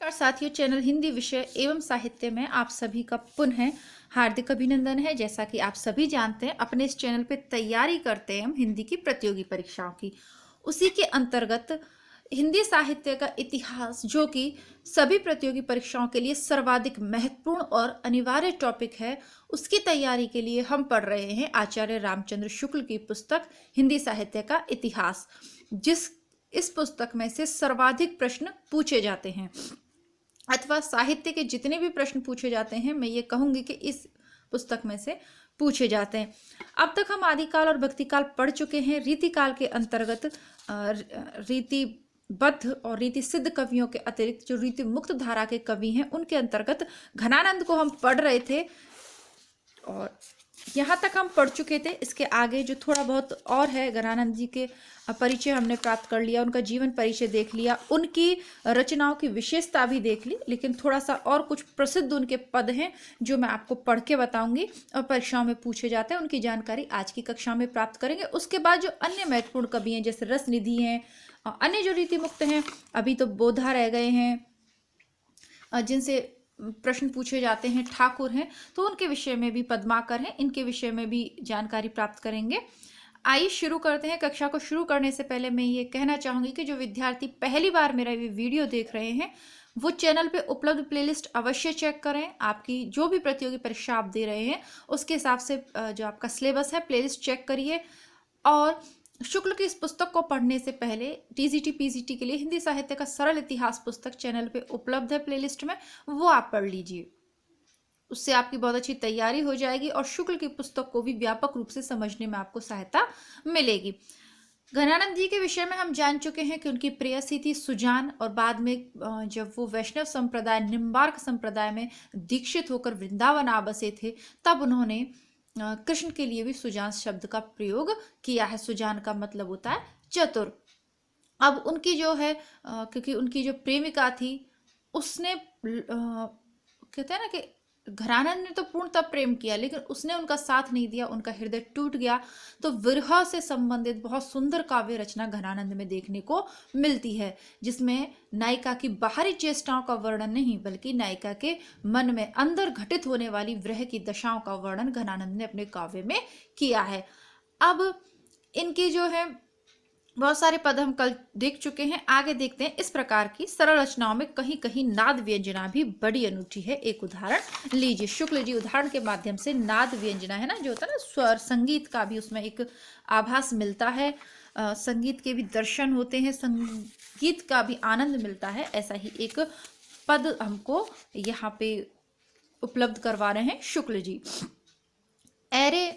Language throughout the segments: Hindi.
नमस्कार साथियों, चैनल हिंदी विषय एवं साहित्य में आप सभी का पुनः हार्दिक अभिनंदन है। जैसा कि आप सभी जानते हैं, अपने इस चैनल पे तैयारी करते हैं हम हिंदी की प्रतियोगी परीक्षाओं की। उसी के अंतर्गत हिंदी साहित्य का इतिहास, जो कि सभी प्रतियोगी परीक्षाओं के लिए सर्वाधिक महत्वपूर्ण और अनिवार्य टॉपिक है, उसकी तैयारी के लिए हम पढ़ रहे हैं आचार्य रामचंद्र शुक्ल की पुस्तक हिंदी साहित्य का इतिहास। इस पुस्तक में से सर्वाधिक प्रश्न पूछे जाते हैं, अथवा साहित्य के जितने भी प्रश्न पूछे जाते हैं, मैं ये कहूंगी कि इस पुस्तक में से पूछे जाते हैं। अब तक हम आदिकाल और भक्तिकाल पढ़ चुके हैं। रीतिकाल के अंतर्गत रीतिबद्ध और रीति सिद्ध कवियों के अतिरिक्त जो रीति मुक्त धारा के कवि हैं, उनके अंतर्गत घनानंद को हम पढ़ रहे थे और यहाँ तक हम पढ़ चुके थे। इसके आगे जो थोड़ा बहुत और है, घनानंद जी के परिचय हमने प्राप्त कर लिया, उनका जीवन परिचय देख लिया, उनकी रचनाओं की विशेषता भी देख ली, लेकिन थोड़ा सा और कुछ प्रसिद्ध उनके पद हैं जो मैं आपको पढ़ के बताऊंगी और परीक्षाओं में पूछे जाते हैं। उनकी जानकारी आज की कक्षा में प्राप्त करेंगे। उसके बाद जो अन्य महत्वपूर्ण कवि हैं, जैसे रसनिधि हैं, अन्य जो रीति मुक्त हैं, अभी तो बोधा रह गए हैं जिनसे प्रश्न पूछे जाते हैं, ठाकुर हैं, तो उनके विषय में भी, पद्माकर हैं, इनके विषय में भी जानकारी प्राप्त करेंगे। आइए शुरू करते हैं। कक्षा को शुरू करने से पहले मैं ये कहना चाहूंगी कि जो विद्यार्थी पहली बार मेरा ये वीडियो देख रहे हैं, वो चैनल पे उपलब्ध प्लेलिस्ट अवश्य चेक करें। आपकी जो भी प्रतियोगी परीक्षा आप दे रहे हैं, उसके हिसाब से जो आपका सिलेबस है, प्लेलिस्ट चेक करिए। और शुक्ल की इस पुस्तक को पढ़ने से पहले टीजीटी पीजीटी के लिए हिंदी साहित्य का सरल इतिहास पुस्तक चैनल पे उपलब्ध है प्लेलिस्ट में, वो आप पढ़ लीजिए। उससे आपकी बहुत अच्छी तैयारी हो जाएगी और शुक्ल की पुस्तक को भी व्यापक रूप से समझने में आपको सहायता मिलेगी। घनानंद जी के विषय में हम जान चुके हैं कि उनकी प्रेयसी थी सुजान, और बाद में जब वो वैष्णव संप्रदाय, निम्बार्क संप्रदाय में दीक्षित होकर वृंदावन आ बसे थे, तब उन्होंने कृष्ण के लिए भी सुजान शब्द का प्रयोग किया है। सुजान का मतलब होता है चतुर। अब उनकी जो है, क्योंकि उनकी जो प्रेमिका थी, उसने कहते हैं ना कि घनानंद ने तो पूर्णतः प्रेम किया, लेकिन उसने उनका साथ नहीं दिया, उनका हृदय टूट गया। तो विरह से संबंधित बहुत सुंदर काव्य रचना घनानंद में देखने को मिलती है, जिसमें नायिका की बाहरी चेष्टाओं का वर्णन नहीं, बल्कि नायिका के मन में अंदर घटित होने वाली विरह की दशाओं का वर्णन घनानंद ने अपने काव्य में किया है। अब इनकी जो है बहुत सारे पद हम कल देख चुके हैं, आगे देखते हैं। इस प्रकार की सरल रचनाओं में कहीं कहीं नाद व्यंजना भी बड़ी अनूठी है। एक उदाहरण लीजिए। शुक्ल जी उदाहरण के माध्यम से नाद व्यंजना है ना, जो होता है ना स्वर, संगीत का भी उसमें एक आभास मिलता है, संगीत के भी दर्शन होते हैं, संगीत का भी आनंद मिलता है। ऐसा ही एक पद हमको यहाँ पे उपलब्ध करवा रहे हैं शुक्ल जी। एरे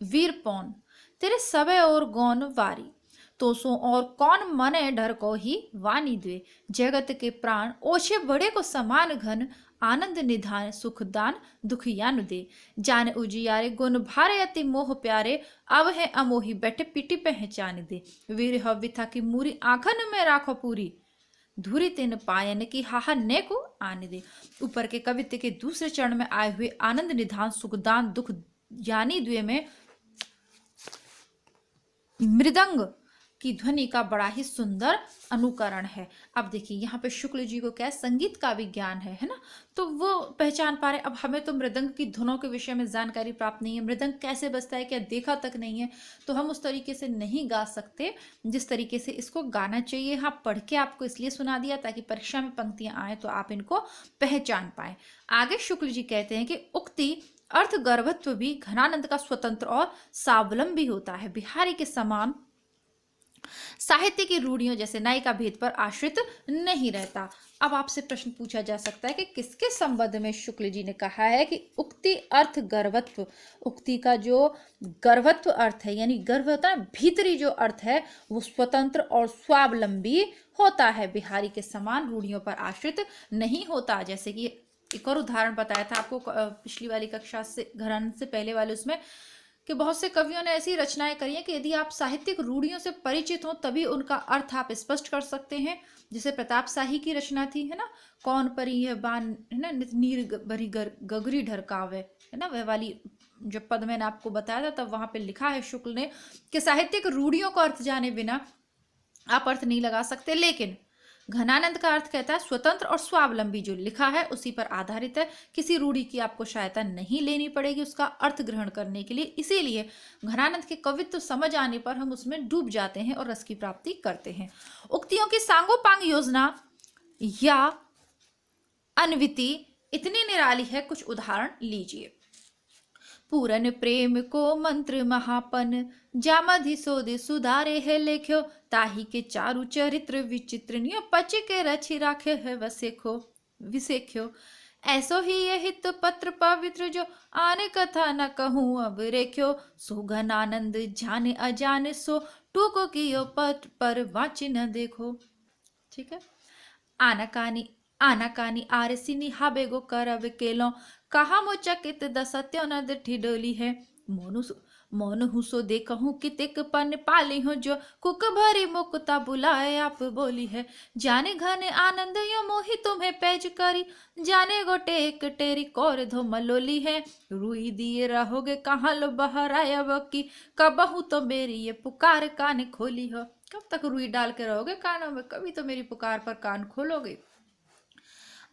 वीर पौन तेरे सबे और गौन वारी, तो सो और कौन मने डर को ही वानी द्वे, जगत के प्राण ओछे बड़े को समान घन, आनंद निधान सुख दान दुखियान दे, जान उजियारे गुण भारे अति मोह प्यारे, अब है अमोही बैठे पीटी पहचान दे, वीर हविथा की मूरी आंखन में राखो पूरी, धूरी तिन पायन की हाहा ने को आने दे। ऊपर के कवित्व के दूसरे चरण में आए हुए आनंद निधान सुखदान दुख यानी द्वे में मृदंग की ध्वनि का बड़ा ही सुंदर अनुकरण है। अब देखिए यहाँ पे शुक्ल जी को क्या है, संगीत का भी ज्ञान है ना, तो वो पहचान पा रहे। अब हमें तो मृदंग की धुनों के विषय में जानकारी प्राप्त नहीं है, मृदंग कैसे बजता है क्या देखा तक नहीं है, तो हम उस तरीके से नहीं गा सकते जिस तरीके से इसको गाना चाहिए। हाँ, पढ़ के आपको इसलिए सुना दिया ताकि परीक्षा में पंक्तियां आए तो आप इनको पहचान पाए। आगे शुक्ल जी कहते हैं कि उक्ति अर्थ गर्भत्व भी घनानंद का स्वतंत्र और स्वावलंबी होता है, बिहारी के समान साहित्य की रूढ़ियों जैसे नायिका भेद पर आश्रित नहीं रहता। अब आपसे प्रश्न पूछा जा सकता है कि किसके संबंध में शुक्ल जी ने कहा है कि उक्ति अर्थ गर्भत्व, उक्ति का जो गर्भत्व अर्थ है, यानी गर्भ होता है भीतरी जो अर्थ है, वो स्वतंत्र और स्वावलंबी होता है, बिहारी के समान रूढ़ियों पर आश्रित नहीं होता। जैसे कि एक और उदाहरण बताया था आपको पिछली वाली कक्षा से, घनानंद से पहले वाले उसमें, कि बहुत से कवियों ने ऐसी रचनाएं करी हैं कि यदि आप साहित्यिक रूढ़ियों से परिचित हो तभी उनका अर्थ आप स्पष्ट कर सकते हैं। जैसे प्रताप शाही की रचना थी, है ना, कौन परी है बान, है ना, नीर भरी गगरी ढरकावे, है ना, वह वाली जो पद मैंने आपको बताया था, तब वहां पे लिखा है शुक्ल ने कि साहित्यिक रूढ़ियों का अर्थ जाने बिना आप अर्थ नहीं लगा सकते। लेकिन घनानंद का अर्थ कहता है स्वतंत्र और स्वावलंबी, जो लिखा है उसी पर आधारित है, किसी रूढ़ि की आपको सहायता नहीं लेनी पड़ेगी उसका अर्थ ग्रहण करने के लिए। इसीलिए घनानंद के कवित्व समझ आने पर हम उसमें डूब जाते हैं और रस की प्राप्ति करते हैं। उक्तियों की सांगोपांग योजना या अन्विति इतनी निराली है, कुछ उदाहरण लीजिए। पूरन प्रेम को मंत्र महापन, जामधि सोदे सुधारे है लेख्यो, ताही के चारु चरित्र विचित्र, नियो पच के रछि राखे है वसेखो विसेख्यो। ऐसो ही ये हित पत्र पवित्र, जो आने कथा न कहूँ अब रेख्यो, सो घनानंद जाने अजाने, सो टूको कियो पट पर वाच न देखो। ठीक है। आनाकानी आरसिनी हाबेगो करब केलो, कहा मो चकित दसत्यो नद ठिडोली है, मोनु हुसो देखहूँ कितिक पन पाली हूँ, जो कुक भरी मुक्ता बुलाए आप बोली है। जाने घने आनंद यो मोहि तुम्हें पैज करी, जाने गोटे एक टेरी कौर धो मलोली है, रुई दिए रहोगे कहाँ लो बहराया की, कबहू तो मेरी ये पुकार कान खोली हो। कब तक रुई डाल के रहोगे कानों में, कभी तो मेरी पुकार पर कान खोलोगे।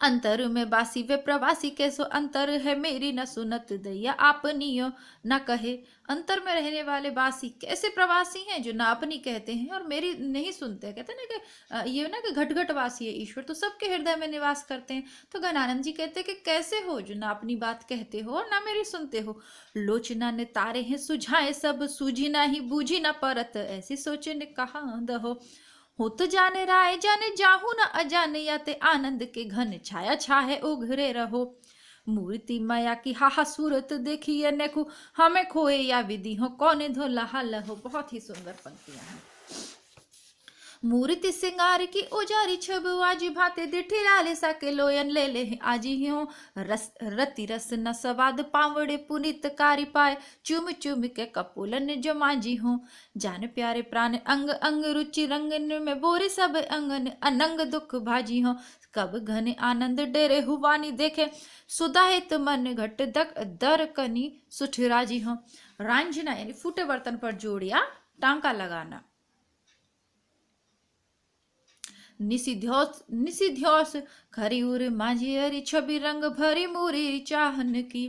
अंतर में बासी वे प्रवासी, कैसो अंतर है मेरी न सुनत दैया आपनियो न कहे। अंतर में रहने वाले बासी कैसे प्रवासी हैं, जो ना अपनी कहते हैं और मेरी नहीं सुनते। कहते हैं ना कि ये ना कि घट घट वासी है ईश्वर, तो सबके हृदय में निवास करते हैं। तो घनानंद जी कहते हैं कि कैसे हो जो ना अपनी बात कहते हो और ना मेरी सुनते हो। लोचना ने तारे हैं सुझाए सब, सूझी ना ही बूझी ना परत, ऐसी सोचे ने कहा दहो। हो तो जाने राय जाने जाहू न अजाने, या ते आनंद के घन छाया छाहे उघरे रहो। मूर्ति माया की हाहा सूरत देखिए नेखू, हमें खोए या विधि हो कौने धो लहा लहो। बहुत ही सुंदर पंक्तियां हैं। मूर्ति सिंगार की उजारी छब, आजी भाते दिठी लाले साके लोयन ले ले आजी हो। रस रति रस न सवाद पावड़े पुनित कारी पाए, चुम चुम के कपूलन जो मांझी हो। जान प्यारे प्राण अंग अंग रुचि रंगन में, बोरे सब अंगन अनंग दुख भाजी हो। कब घने आनंद डेरे हुवानी देखे, सुदाहित मन घट दक दर कनी सुठ राजी हो। रांझना यानी फूटे बर्तन पर जोड़िया टांका लगाना। निसिध्योस खरी उर माझी हरी छवि, रंग भरी मूरी चाहन की।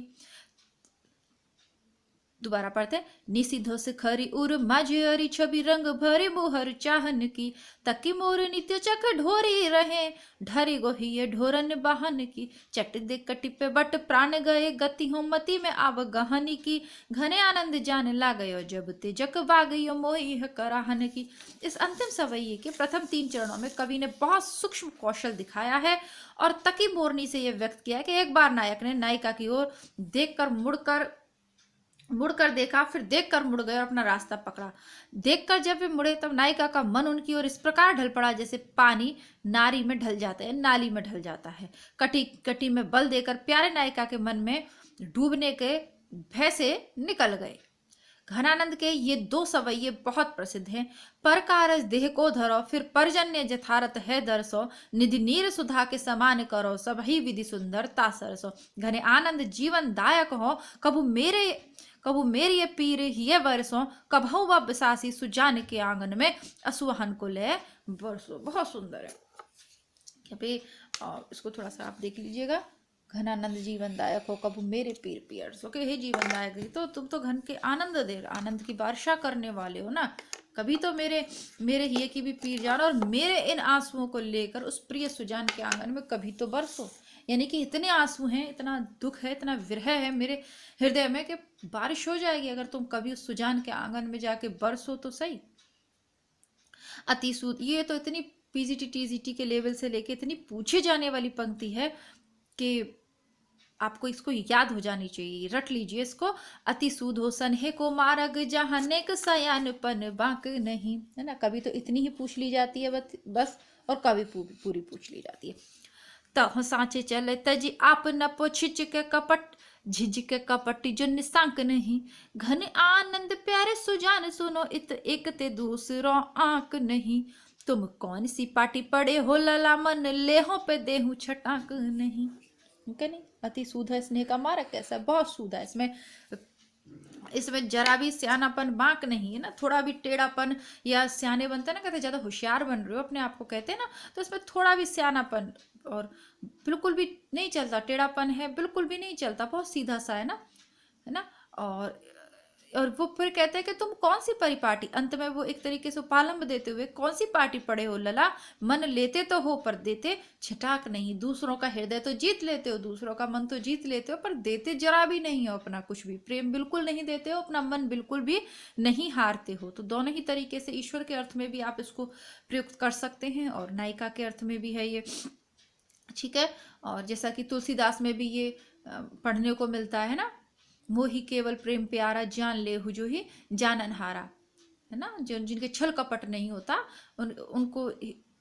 दोबारा पढ़ते हैं। निसिधोस खरी उर माझी हरी छवि, रंग भरी मुहर चाहन की। तकी मोर नित्य चक ढोरी रहे, ढरी गोहिए ढोरन बाहन की। चट दे कटी पे बट प्राण गए, गति हो मति में आव गहनी की। घने आनंद जान ला गयो, जब ते जक वागयो मोहि है कराहन की। इस अंतिम सवैये के प्रथम 3 चरणों में कवि ने बहुत सूक्ष्म कौशल दिखाया है और तकी मोरनी से यह व्यक्त किया है कि एक बार नायक ने नायिका की ओर देखकर मुड़कर देखा, फिर देखकर मुड़ गए और अपना रास्ता पकड़ा। देखकर जब वे मुड़े तब नायिका का मन उनकी ओर इस प्रकार ढल पड़ा जैसे पानी नारी में ढल जाता है, नाली में ढल जाता है। कटी कटी में बल देकर प्यारे नायिका के मन में डूबने के भय से निकल गए। घनानंद के ये 2 सवैये बहुत प्रसिद्ध हैं। पर कारज देह को धरो, फिर परजन्य जथारत है दरसो। निधि नीर सुधा के समान करो, सब ही विधि सुंदरता सरसो। घने आनंद जीवन दायक हो, कबू मेरी ये पीर ये वर्षों। कबहू व बिसासी सुजान के आंगन में, असुहन को ले बरसो। बहुत सुंदर है। अभी इसको थोड़ा सा आप देख लीजिएगा। घनानंद जीवनदायक हो, कबू मेरे पीर पियर सो के हे जीवनदायक। तो तुम तो घन के आनंद दे, आनंद की वर्षा करने वाले हो ना। कभी तो मेरे हिये की भी पीर जानो और मेरे इन आंसुओं को लेकर उस प्रिय सुजान के आंगन में कभी तो बरसो। यानी कि इतने आंसू हैं, इतना दुख है, इतना विरह है मेरे हृदय में कि बारिश हो जाएगी अगर तुम कभी उस सुजान के आंगन में जाके बरसो तो सही। अतिसूद, ये तो इतनी पीजीटी टीजीटी के लेवल से लेके इतनी पूछे जाने वाली पंक्ति है कि आपको इसको याद हो जानी चाहिए, रट लीजिए इसको। अति सूद हो सनहे को मारग, जहाँ नेक सयानपन बांक नहीं, है ना। कभी तो इतनी ही पूछ ली जाती है बस, और कभी पूरी पूछ ली जाती है। तह सांचे चले तजी आप न पोछिच के कपट, झिझ के कपटी जो निशांक नहीं। घन आनंद प्यारे सुजान सुनो, इत एक ते दूसरो आंक नहीं। तुम कौन सी पाटी पड़े हो लला, मन लेहो पे देहूं छटाक नहीं। ठीक है नहीं। अति सूद है स्नेह का मारक कैसा, बहुत सूद है इसमें, इसमें जरा भी सियानापन बांक नहीं है ना, थोड़ा भी टेढ़ापन या सियाने बनते हैं ना, कहते ज्यादा होशियार बन रहे हो अपने आप को कहते हैं ना, तो इसमें थोड़ा भी सियानापन और बिल्कुल भी नहीं चलता, टेढ़ापन है बिल्कुल भी नहीं चलता, बहुत सीधा सा है ना। और वो फिर कहते हैं कि तुम कौन सी परिपाटी, अंत में वो एक तरीके से पालंब देते हुए कौन सी पार्टी पड़े हो लला, मन लेते तो हो पर देते छटाक नहीं, दूसरों का हृदय तो जीत लेते हो, दूसरों का मन तो जीत लेते हो, पर देते जरा भी नहीं हो अपना कुछ भी, प्रेम बिल्कुल नहीं देते हो, अपना मन बिल्कुल भी नहीं हारते हो। तो दोनों ही तरीके से ईश्वर के अर्थ में भी आप इसको प्रयुक्त कर सकते हैं और नायिका के अर्थ में भी है ये, ठीक है। और जैसा कि तुलसीदास में भी ये पढ़ने को मिलता है ना, मोही केवल प्रेम प्यारा जान ले जो ही जानन हारा, है ना, जिनके छल कपट नहीं होता उनको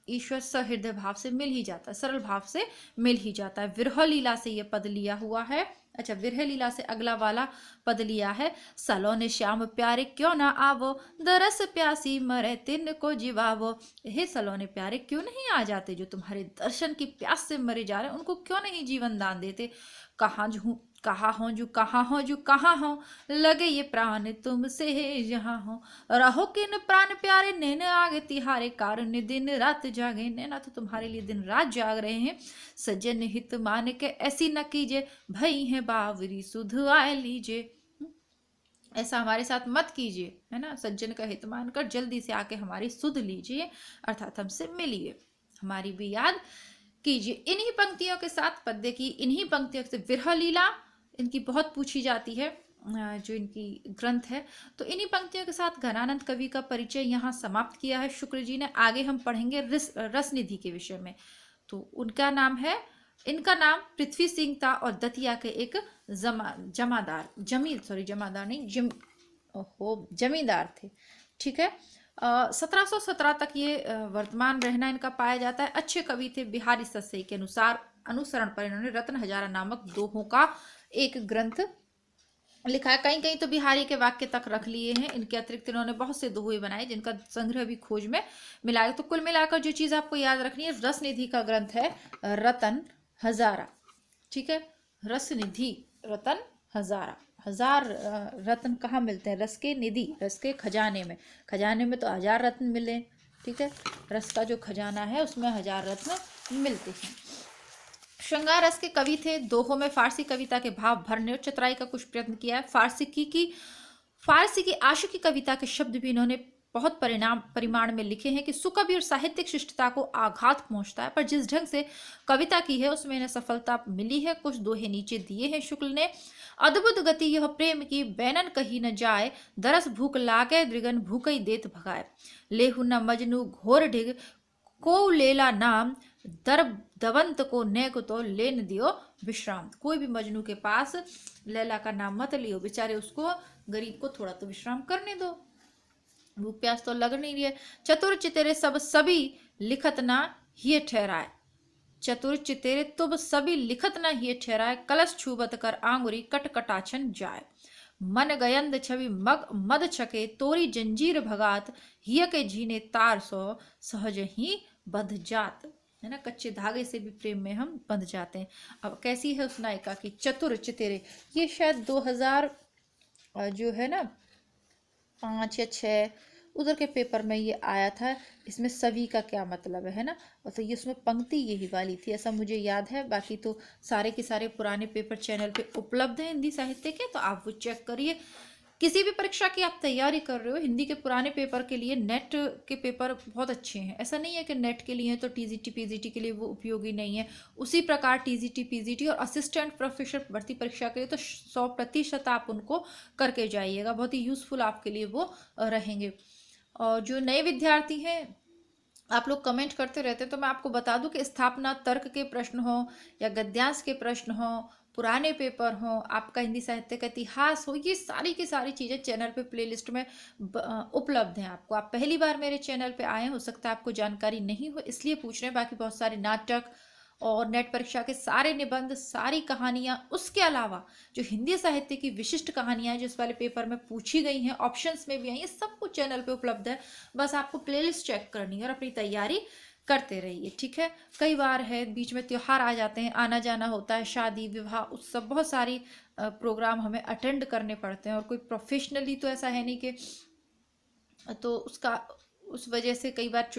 ईश्वर सहृदय भाव से मिल ही जाता है, सरल भाव से मिल ही जाता है। विरह लीला से ये पद लिया हुआ है। अच्छा, विरह लीला से अगला वाला पद लिया है, सलोने श्याम प्यारे क्यों ना आवो, दरस प्यासी मरे तिन को जीवावो। हे सलोने प्यारे क्यों नहीं आ जाते, जो तुम्हारे दर्शन की प्यास से मरे जा रहे हैं उनको क्यों नहीं जीवन दान देते। कहाँ कहाँ हो जो कहाँ हो, लगे ये प्राण तुमसे है जहाँ हो, रहो किन प्राण प्यारे नैन आगे तिहारे कारण दिन रात जागे, नैना तो तुम्हारे लिए दिन रात जाग रहे हैं। सज्जन हित मान के ऐसी न कीजिए, भई है बावरी सुध आए लीजिए, ऐसा हमारे साथ मत कीजिए, है ना, सज्जन का हित मानकर जल्दी से आके हमारी सुध लीजिए, अर्थात हमसे मिलिए, हमारी भी याद कीजिए। इन्हीं पंक्तियों के साथ पद्य की इन्हीं पंक्तियों से विरह लीला इनकी बहुत पूछी जाती है, जो इनकी ग्रंथ है। तो इन्हीं पंक्तियों के साथ घनानंद कवि का परिचय यहाँ समाप्त किया है शुक्र जी ने। आगे हम पढ़ेंगे रसनिधि के विषय में। तो इनका नाम पृथ्वी सिंह था और दतिया के एक जमींदार थे, ठीक है। 1717 तक ये वर्तमान रहना इनका पाया जाता है। अच्छे कवि थे। बिहारी सस्से के अनुसरण पर इन्होंने रत्न हजारा नामक दोहों का एक ग्रंथ लिखा है। कहीं कहीं तो बिहारी के वाक्य तक रख लिए हैं। इनके अतिरिक्त इन्होंने बहुत से दोहे बनाए जिनका संग्रह भी खोज में मिला है। तो कुल मिलाकर जो चीज आपको याद रखनी है, रसनिधि का ग्रंथ है रतन हजारा, ठीक है। रसनिधि रतन हजारा, हजार रत्न कहाँ मिलते हैं, रस के निधि, रस के खजाने में, खजाने में तो 1000 रत्न मिले, ठीक है। रस का जो खजाना है उसमें 1000 रत्न मिलते हैं। श्रृंगार रस के कवि थे। दोहों में फारसी कविता के भाव भरने और चतुराई का कुछ प्रयत्न किया है। फारसी की आशिकी कविता के शब्द भी इन्होंने बहुत परिमाण में लिखे हैं कि सुकवि और साहित्यिक शिष्टता को आघात पहुंचता है, पर जिस ढंग से कविता की है उसमें इन्हें सफलता मिली है। कुछ दोहे नीचे दिए हैं शुक्ल ने। अद्भुत गति यह प्रेम की बैनन कही न जाए, दरस भूख लागे दृगन भूकई देत भगाए, लेहु न मजनू घोर ढिग को लेला नाम, दर दवंत को नेक तो लेन दियो विश्राम। कोई भी मजनू के पास लैला का नाम मत लियो, बेचारे उसको गरीब को थोड़ा तो विश्राम करने दो, भूख प्यास तो लग नहीं रही है। चतुर चितेरे सब सभी लिखत ना ये ठहराए, चतुर चितेरे तुब सभी लिखत ना ये ठहराए, कलश छूबत कर आंगुरी कटकटाछन जाए, मन गयंद छवि मद छके तोरी जंजीर भगात, हिय के झीने तार सो सहज ही बंध जात, है ना, कच्चे धागे से भी प्रेम में हम बंध जाते हैं। अब कैसी है उस नायिका की चतुर चितेरे, ये शायद 2000 जो है ना 5 या 6 उधर के पेपर में ये आया था। इसमें सभी का क्या मतलब है ना, और तो ये उसमें पंक्ति यही वाली थी ऐसा मुझे याद है। बाकी तो सारे के सारे पुराने पेपर चैनल पे उपलब्ध हैं हिंदी साहित्य के, तो आप वो चेक करिए। किसी भी परीक्षा की आप तैयारी कर रहे हो, हिंदी के पुराने पेपर के लिए नेट के पेपर बहुत अच्छे हैं। ऐसा नहीं है कि नेट के लिए तो टीजीटी पीजीटी के लिए वो उपयोगी नहीं है। उसी प्रकार टीजीटी पीजीटी और असिस्टेंट प्रोफेसर भर्ती परीक्षा के लिए तो 100% आप उनको करके जाइएगा, बहुत ही यूजफुल आपके लिए वो रहेंगे। और जो नए विद्यार्थी हैं, आप लोग कमेंट करते रहते हैं, तो मैं आपको बता दूं कि स्थापना तर्क के प्रश्न हो या गद्यांश के प्रश्न हो, पुराने पेपर हो, आपका हिंदी साहित्य का इतिहास हो, ये सारी की सारी चीज़ें चैनल पे प्लेलिस्ट में उपलब्ध हैं आपको। आप पहली बार मेरे चैनल पे आए, हो सकता है आपको जानकारी नहीं हो इसलिए पूछ रहे हैं। बाकी बहुत सारे नाटक और नेट परीक्षा के सारे निबंध, सारी कहानियाँ, उसके अलावा जो हिंदी साहित्य की विशिष्ट कहानियाँ जिस वाले पेपर में पूछी गई हैं, ऑप्शंस में भी आई, ये सब कुछ चैनल पे उपलब्ध है। बस आपको प्लेलिस्ट चेक करनी है और अपनी तैयारी करते रहिए, ठीक है। कई बार है बीच में त्योहार आ जाते हैं, आना जाना होता है, शादी विवाह उत्सव, बहुत सारी प्रोग्राम हमें अटेंड करने पड़ते हैं, और कोई प्रोफेशनली तो ऐसा है नहीं कि, तो उसका उस वजह से कई बार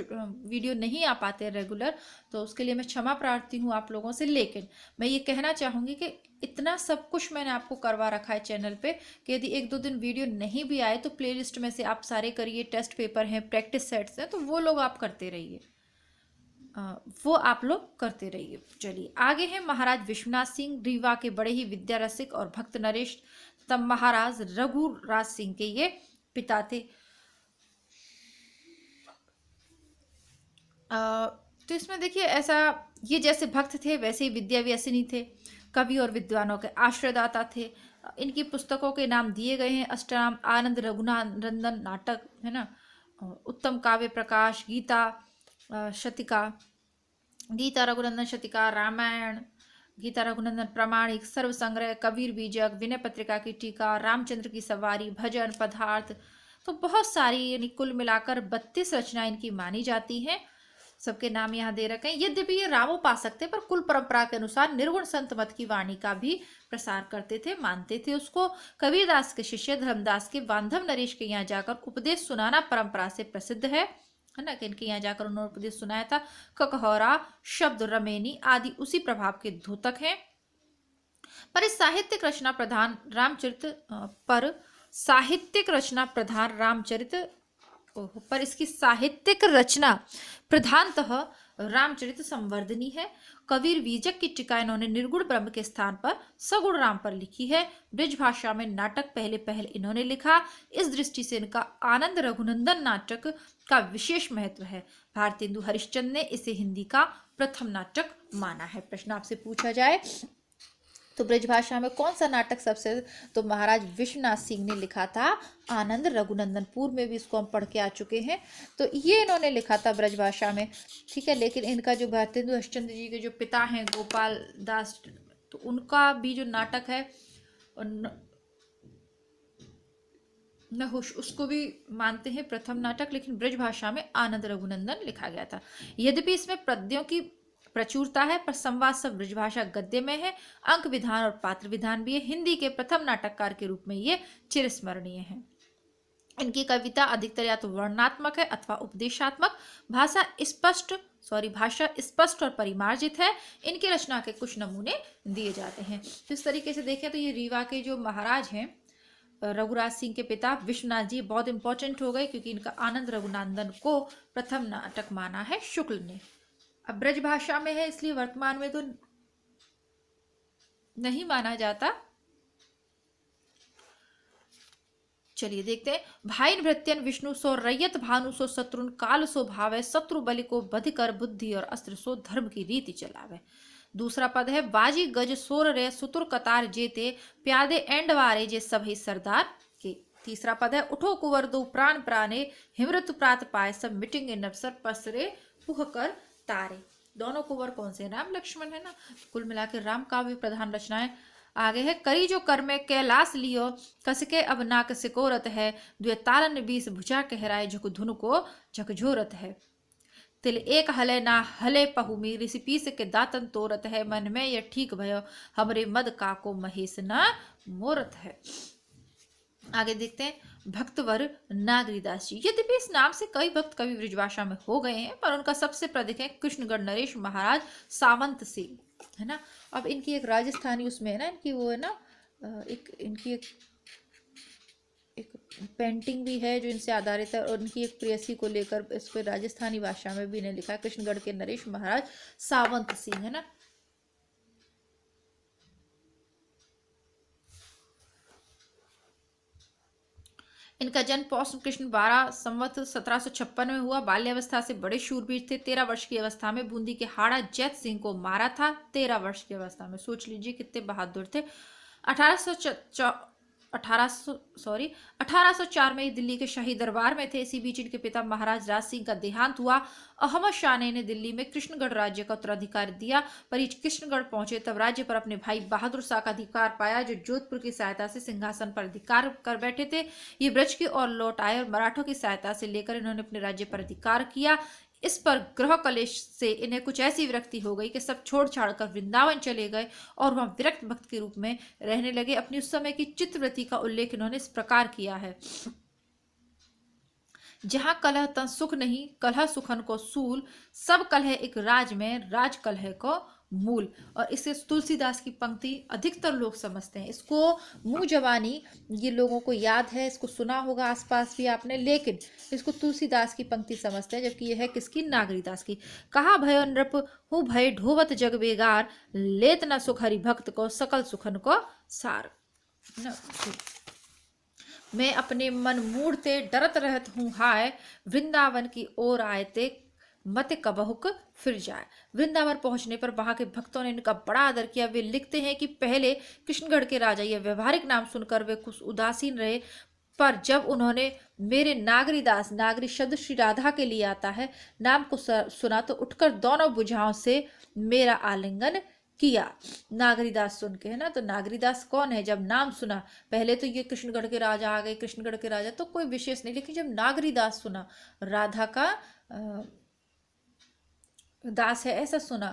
वीडियो नहीं आ पाते रेगुलर, तो उसके लिए मैं क्षमा प्रार्थी हूँ आप लोगों से। लेकिन मैं ये कहना चाहूँगी कि इतना सब कुछ मैंने आपको करवा रखा है चैनल पे कि यदि 1-2 दिन वीडियो नहीं भी आए तो प्लेलिस्ट में से आप सारे करिए। टेस्ट पेपर हैं, प्रैक्टिस सेट्स हैं, तो वो लोग आप करते रहिए, वो आप लोग करते रहिए। चलिए आगे हैं महाराज विश्वनाथ सिंह, रीवा के बड़े ही विद्या रसिक और भक्त नरेश तब महाराज रघुराज सिंह के ये पिता थे। तो इसमें देखिए ऐसा, ये जैसे भक्त थे वैसे ही विद्या व्यसनी थे, कवि और विद्वानों के आश्रयदाता थे। इनकी पुस्तकों के नाम दिए गए हैं: अष्टनाम, आनंद रघुनंदन नाटक, है ना, उत्तम काव्य प्रकाश, गीता शतिका, गीता रघुनंदन शतिका, रामायण, गीता रघुनंदन प्रमाणिक, सर्व संग्रह, कबीर बीजक, विनय पत्रिका की टीका, रामचंद्र की सवारी, भजन, पदार्थ, तो बहुत सारी, यानी कुल मिलाकर 32 रचनाएं इनकी मानी जाती हैं। सबके नाम यहाँ दे रखे हैं। यद्यपि ये रामोपासक थे, पर कुल परंपरा के अनुसार निर्गुण संत मत की वाणी का भी प्रसार करते थे, मानते थे उसको। कबीरदास के शिष्य धर्मदास के बांधव नरेश के यहाँ जाकर उपदेश सुनाना परंपरा से प्रसिद्ध है ना, कि इनके यहाँ जाकर उन्होंने उपदेश सुनाया था। ककहौरा, शब्द, रमेनी आदि उसी प्रभाव के द्योतक हैं। पर इस साहित्यिक रचना प्रधान रामचरित पर इसकी साहित्यिक रचना प्रधानतः रामचरित संवर्धनी है। कबीर बीजक की टीका इन्होंने निर्गुण ब्रह्म के स्थान पर सगुण राम पर लिखी है। ब्रज भाषा में नाटक पहले इन्होंने लिखा। इस दृष्टि से इनका आनंद रघुनंदन नाटक का विशेष महत्व है। भारतेंदु हरिश्चंद्र ने इसे हिंदी का प्रथम नाटक माना है। प्रश्न आपसे पूछा जाए तो ब्रज भाषा में कौन सा नाटक सबसे, तो महाराज विश्वनाथ सिंह ने लिखा था आनंद रघुनंदन। पूर्व में भी इसको हम पढ़ के आ चुके हैं, तो ये इन्होंने लिखा था ब्रज भाषा में, ठीक है। लेकिन इनका जो भारतेंदु हरिश्चंद्र जी के जो पिता हैं गोपाल दास, तो उनका भी जो नाटक है नहुष, उसको भी मानते हैं प्रथम नाटक, लेकिन ब्रज भाषा में आनंद रघुनंदन लिखा गया था। यद्यपि इसमें पद्यों की प्रचुरता है, पर संवाद सब ब्रजभाषा गद्य में है। अंक विधान और पात्र विधान भी है। हिंदी के प्रथम नाटककार के रूप में ये चिरस्मरणीय है। इनकी कविता अधिकतर या तो वर्णनात्मक है अथवा उपदेशात्मक। भाषा स्पष्ट और परिमार्जित है। इनकी रचना के कुछ नमूने दिए जाते हैं। तो इस तरीके से देखें तो ये रीवा के जो महाराज हैं रघुराज सिंह के पिता विश्वनाथ जी बहुत इंपॉर्टेंट हो गए, क्योंकि इनका आनंद रघुनंदन को प्रथम नाटक माना है शुक्ल ने। अब ब्रज भाषा में है, इसलिए वर्तमान में तो नहीं माना जाता। चलिए देखते हैं। भाई भृत्यन विष्णु सो रयत भानु सो शत्रुन काल सो भावे शत्रु बलि को बध कर बुद्धि और अस्त्र सो धर्म की रीति चलावे। दूसरा पद है बाजी गज सोर रे सुतुर कतार जेते प्यादे एंड वारे जे सभी सरदार के। तीसरा पद है उठो कुंवर दो प्राण प्राणे हिमृत प्रात पाए सब मिटिंग इन अवसर पसरे पुह कर तारे। दोनों कुंवर कौन से, राम लक्ष्मण है ना। कुल मिलाकर राम काव्य प्रधान रचनाएं। आगे है करी जो कर में कैलाश लियो कसके अब नाक सिकोरत है द्वे तालन बीस भुजा कहराए झुक धुन को झकझोरत है। तिल एक हले ना हले पहुमी ऋषि पीस के दातन तोरत है मन में यह ठीक भयो हमरे मद का को महेश न मोरत है। आगे देखते हैं भक्तवर नागरीदास जी। यद्यपि इस नाम से कई भक्त कवि ब्रजभाषा में हो गए हैं, पर उनका सबसे प्रसिद्ध है कृष्णगढ़ नरेश महाराज सावंत सिंह, है ना। अब इनकी एक राजस्थानी उसमें है ना, इनकी वो है ना इनकी एक पेंटिंग भी है जो इनसे आधारित है, और उनकी एक प्रेयसी को लेकर इस पर राजस्थानी भाषा में भी इन्हें लिखा है। कृष्णगढ़ के नरेश महाराज सावंत सिंह, है ना। इनका जन्म पौष कृष्ण 12 संवत 1756 में हुआ। बाल्यावस्था से बड़े शूरवीर थे। 13 वर्ष की अवस्था में बूंदी के हाड़ा जैत सिंह को मारा था। 13 वर्ष की अवस्था में, सोच लीजिए कितने बहादुर थे। 1804 में दिल्ली के शाही दरबार में थे। इसी बीच इनके पिता महाराज राज सिंह का देहांत हुआ। अहमद शाह ने दिल्ली में कृष्णगढ़ राज्य का उत्तराधिकार दिया, पर ये कृष्णगढ़ पहुंचे तब राज्य पर अपने भाई बहादुर शाह का अधिकार पाया, जो जोधपुर की सहायता से सिंहासन पर अधिकार कर बैठे थे। ये ब्रज की ओर लौट आए और मराठों की सहायता से लेकर इन्होंने अपने राज्य पर अधिकार किया। इस पर ग्रह कलेश से इन्हें कुछ ऐसी विरक्ति हो गई कि सब छोड़ छाड़ कर वृंदावन चले गए और वहां विरक्त भक्त के रूप में रहने लगे। अपनी उस समय की चित्तवृत्ति का उल्लेख इन्होंने इस प्रकार किया है। जहां कलह तन सुख नहीं, कलह सुखन को सूल, सब कलह एक राज में, राज कलह को मूल। और इसे तुलसीदास की पंक्ति अधिकतर लोग समझते हैं, इसको मुंह जवानी ये लोगों को याद है, इसको सुना होगा आसपास भी आपने, लेकिन इसको तुलसीदास की पंक्ति समझते हैं, जबकि यह है किसकी? नागरीदास की। कहा भयो नृप हूँ भय ढोवत जग बेगार, लेत न सुख हरि भक्त को, सकल सुखन को सार। मैं अपने मन मूढ़ते डरत रहत हूँ हाय, वृंदावन की ओर आए ते मत कबहुक फिर जाए। वृंदावन पहुंचने पर वहां के भक्तों ने इनका बड़ा आदर किया। वे लिखते हैं कि पहले कृष्णगढ़ के राजा यह व्यवहारिक नाम सुनकर वे कुछ उदासीन रहे, पर जब उन्होंने मेरे नागरीदास, नागरी शब्द श्री राधा के लिए आता है, नाम को सुना तो उठकर दोनों भुजाओं से मेरा आलिंगन किया। नागरीदास सुन के, है ना, तो नागरीदास कौन है? जब नाम सुना, पहले तो ये कृष्णगढ़ के राजा आ गए, कृष्णगढ़ के राजा तो कोई विशेष नहीं, लेकिन जब नागरीदास सुना, राधा का दास है ऐसा सुना,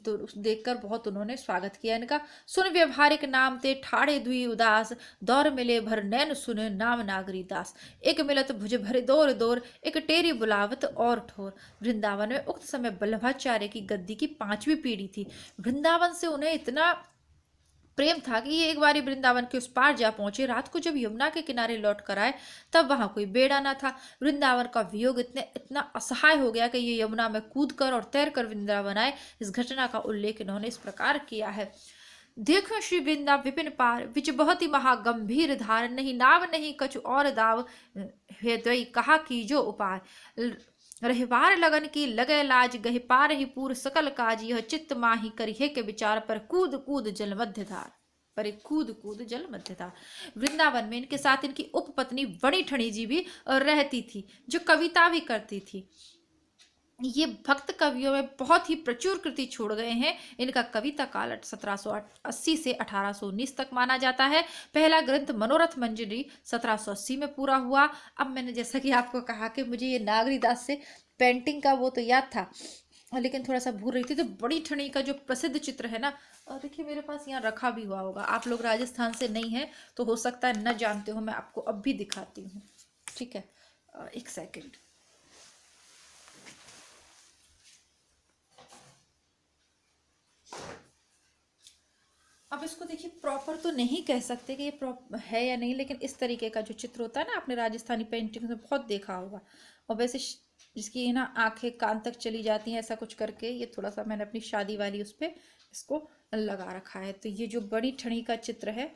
तो देखकर बहुत उन्होंने स्वागत किया इनका। सुन व्यवहारिक नाम ते ठाड़े दुई उदास, दौर मिले भर नैन सुने नाम नागरी दास। एक मिलत भुज भरे दौर दौर, एक टेरी बुलावत और ठोर। वृंदावन में उक्त समय वल्लभाचार्य की गद्दी की 5वीं पीढ़ी थी। वृंदावन से उन्हें इतना प्रेम था कि ये एक बार वृंदावन के उस पार जा पहुंचे। रात को जब यमुना के किनारे लौट कर आए तब वहां कोई बेड़ा ना था। वृंदावन का वियोग इतना असहाय हो गया कि ये यमुना में कूद कर और तैर कर वृंदावन आए। इस घटना का उल्लेख इन्होंने इस प्रकार किया है। देखो श्री वृंदा विपिन पार, विच बहुत ही महागंभीर धार, नहीं नाव नहीं कछु और दाव, हृदय कहा की जो उपाय। रहवार लगन की लगे लाज, गह पार ही पूर सकल काज, यह चित्त माही करिहे के विचार, पर कूद कूद जल मध्य धार, पर कूद कूद जल मध्य धार। वृंदावन में इनके साथ इनकी उपपत्नी बड़ी ठणी जी भी रहती थी, जो कविता भी करती थी। ये भक्त कवियों में बहुत ही प्रचुर कृति छोड़ गए हैं। इनका कविता काल 1780 से 1819 तक माना जाता है। पहला ग्रंथ मनोरथ मंजरी 1780 में पूरा हुआ। अब मैंने जैसा कि आपको कहा कि मुझे ये नागरीदास से पेंटिंग का वो तो याद था, लेकिन थोड़ा सा भूल रही थी। तो बड़ी ठणी का जो प्रसिद्ध चित्र है ना, और देखिए मेरे पास यहाँ रखा भी हुआ होगा, आप लोग राजस्थान से नहीं है तो हो सकता है न जानते हो, मैं आपको अब भी दिखाती हूँ, ठीक है, एक सेकेंड। अब इसको देखिए, प्रॉपर तो नहीं कह सकते कि ये है या नहीं, लेकिन इस तरीके का जो चित्र होता है ना, आपने राजस्थानी पेंटिंग में बहुत देखा होगा। और वैसे जिसकी ना आंखें कान तक चली जाती हैं ऐसा कुछ करके, ये थोड़ा सा मैंने अपनी शादी वाली उस पर इसको लगा रखा है। तो ये जो बड़ी ठणी का चित्र है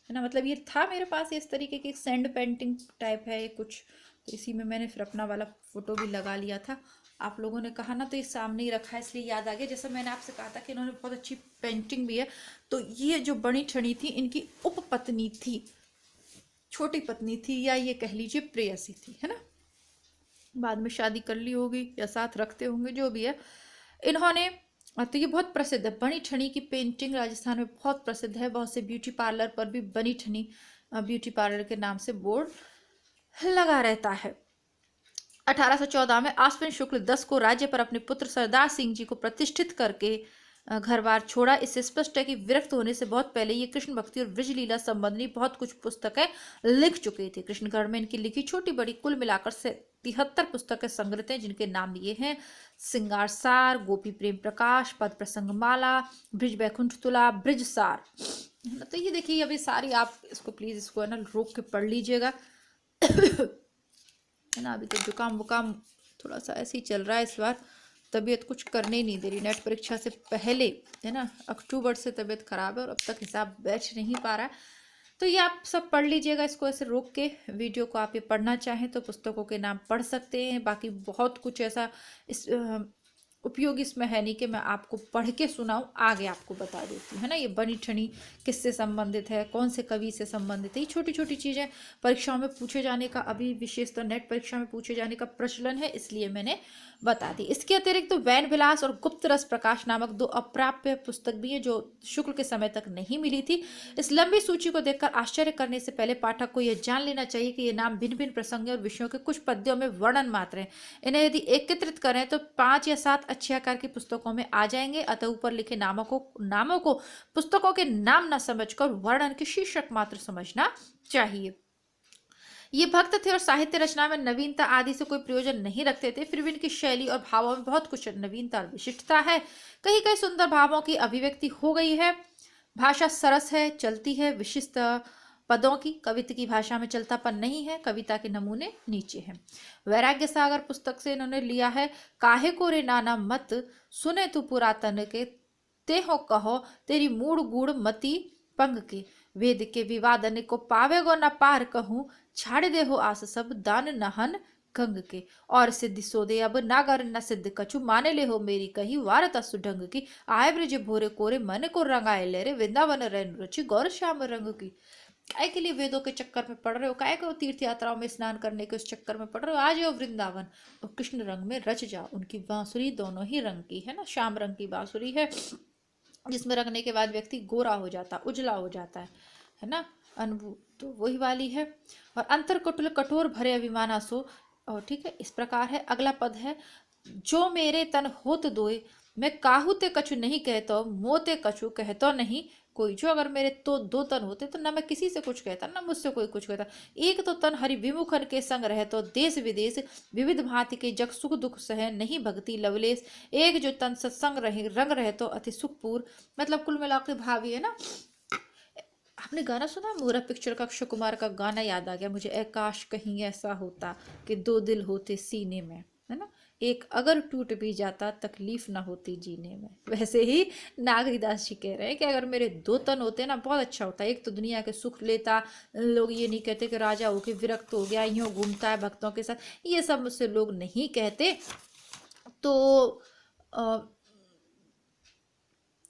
ना, मतलब ये था मेरे पास इस तरीके की सैंड पेंटिंग टाइप है ये कुछ, तो इसी में मैंने फिर अपना वाला फोटो भी लगा लिया था। आप लोगों ने कहा ना तो ये सामने ही रखा है, इसलिए याद आ गया। जैसा मैंने आपसे कहा था कि इन्होंने बहुत अच्छी पेंटिंग भी है। तो ये जो बड़ी ठणी थी, इनकी उपपत्नी थी, छोटी पत्नी थी, या ये कह लीजिए प्रेयसी थी, है ना। बाद में शादी कर ली होगी या साथ रखते होंगे, जो भी है। इन्होंने, तो ये बहुत प्रसिद्ध है, बनी ठणी की पेंटिंग राजस्थान में बहुत प्रसिद्ध है। बहुत से ब्यूटी पार्लर पर भी बनी ठणी ब्यूटी पार्लर के नाम से बोर्ड लगा रहता है। 1814 में आश्विन शुक्ल 10 को राज्य पर अपने पुत्र सरदार सिंह जी को प्रतिष्ठित करके घर बार छोड़ा। इससे स्पष्ट है कि विरक्त होने से बहुत पहले ये कृष्ण भक्ति और ब्रजलीला संबंधी बहुत कुछ पुस्तकें लिख चुके थे। कृष्णगढ़ में इनकी लिखी छोटी बड़ी कुल मिलाकर से 73 पुस्तकें संग्रहित हैं, जिनके नाम ये हैं: सिंगार सार, गोपी प्रेम प्रकाश, पद प्रसंग माला, ब्रिज बैकुंठ तुला, ब्रिज सार। तो ये देखिए, अभी सारी आप इसको प्लीज इसको है ना रोक के पढ़ लीजिएगा, है ना। अभी तो जुकाम वुकाम थोड़ा सा ऐसे ही चल रहा है इस बार, तबीयत कुछ करने ही नहीं दे रही। नेट परीक्षा से पहले, है ना, अक्टूबर से तबीयत खराब है और अब तक हिसाब बैठ नहीं पा रहा है। तो ये आप सब पढ़ लीजिएगा, इसको ऐसे रोक के। वीडियो को आप ये पढ़ना चाहें तो पुस्तकों के नाम पढ़ सकते हैं। बाकी बहुत कुछ ऐसा इस उपयोगी इसमें है नहीं कि मैं आपको पढ़ के सुनाऊं, आगे आपको बता देती हूँ, है ना। ये बनी ठनी किससे संबंधित है, कौन से कवि से संबंधित है, ये छोटी छोटी चीजें परीक्षाओं में पूछे जाने का, अभी विशेषतः नेट परीक्षा में पूछे जाने का प्रचलन है, इसलिए मैंने बता दी। इसके अतिरिक्त तो वैन विलास और गुप्त रस प्रकाश नामक 2 अप्राप्य पुस्तक भी है, जो शुक्ल के समय तक नहीं मिली थी। इस लंबी सूची को देखकर आश्चर्य करने से पहले पाठक को यह जान लेना चाहिए कि ये नाम भिन्न भिन्न प्रसंगों और विषयों के कुछ पद्यों में वर्णन मात्र हैं। इन्हें यदि एकत्रित करें तो 5 या 7 अच्छे आकार की पुस्तकों में आ जाएंगे। अतः ऊपर लिखे नामों को पुस्तकों के नाम न समझकर वर्णन के शीर्षक मात्र समझना चाहिए। ये भक्त थे और साहित्य रचना में नवीनता आदि से कोई प्रयोजन नहीं रखते थे, फिर भी इनकी शैली और भावों में बहुत कुछ नवीनता और विशिष्टता है। कई कई सुंदर भावों की अभिव्यक्ति हो गई है। भाषा सरस है, चलती है, विशिष्ट पदों की, कविता की भाषा में चलतापन नहीं है, कविता के नमूने नीचे हैं। वैराग्य सागर पुस्तक से इन्होंने लिया है। काहे को रे नाना मत सुने तू पुरातन के, ते हो कहो तेरी मूड गुड़ मति पंग के, वेद के विवादन को पावेगो न पार कहूँ, छाड़ दे हो आस सब दान नहन गंग के, और सिद्धि सोदे अब नागर न सिद्ध कछु, माने ले हो मेरी कही वारता सुढंग की, आए ब्रज भोरे कोरे मन को रंगाए ले रे, वृंदावन रैन रुचि गौर श्याम रंग की। काय के लिए वेदों के चक्कर में पड़ रहे हो, काय को तीर्थ यात्राओं में स्नान करने के उस चक्कर में पड़ रहे हो, आ जाओ वृंदावन और कृष्ण रंग में रच जाओ। उनकी बांसुरी दोनों ही रंग की है ना, श्याम रंग की बांसुरी है, जिसमें रखने के बाद व्यक्ति गोरा हो जाता, उजला हो जाता है ना, अनुभूत तो वही वाली है। और अंतर कटुल कठोर भरे अभिमाना सो, और ठीक है, इस प्रकार है। अगला पद है, जो मेरे तन होत दोए, मैं काहू ते कछु नहीं कहता, मोते कछु कहता नहीं कोई। जो अगर मेरे तो 2 तन होते तो ना मैं किसी से कुछ कहता, ना मुझसे कोई कुछ कहता। एक तो तन हरि विमुखन के संग रहतो, देश विदेश विविध भांति के जग सुख दुख सह, नहीं भक्ति लवलेश। एक जो तन सत्संग रहे रंग रहतो अति सुखपूर, मतलब कुल मिलाकर भावी है ना। आपने गाना सुना है मोरा पिक्चर का, अक्षय कुमार का गाना याद आ गया मुझे, ए काश कहीं ऐसा होता कि 2 दिल होते सीने में, है ना, एक अगर टूट भी जाता तकलीफ ना होती जीने में। वैसे ही नागरीदास जी कह रहे हैं कि अगर मेरे 2 तन होते ना बहुत अच्छा होता। एक तो दुनिया के सुख लेता, लोग ये नहीं कहते कि राजा होके विरक्त हो गया, यूं घूमता है भक्तों के साथ, ये सब मुझसे लोग नहीं कहते।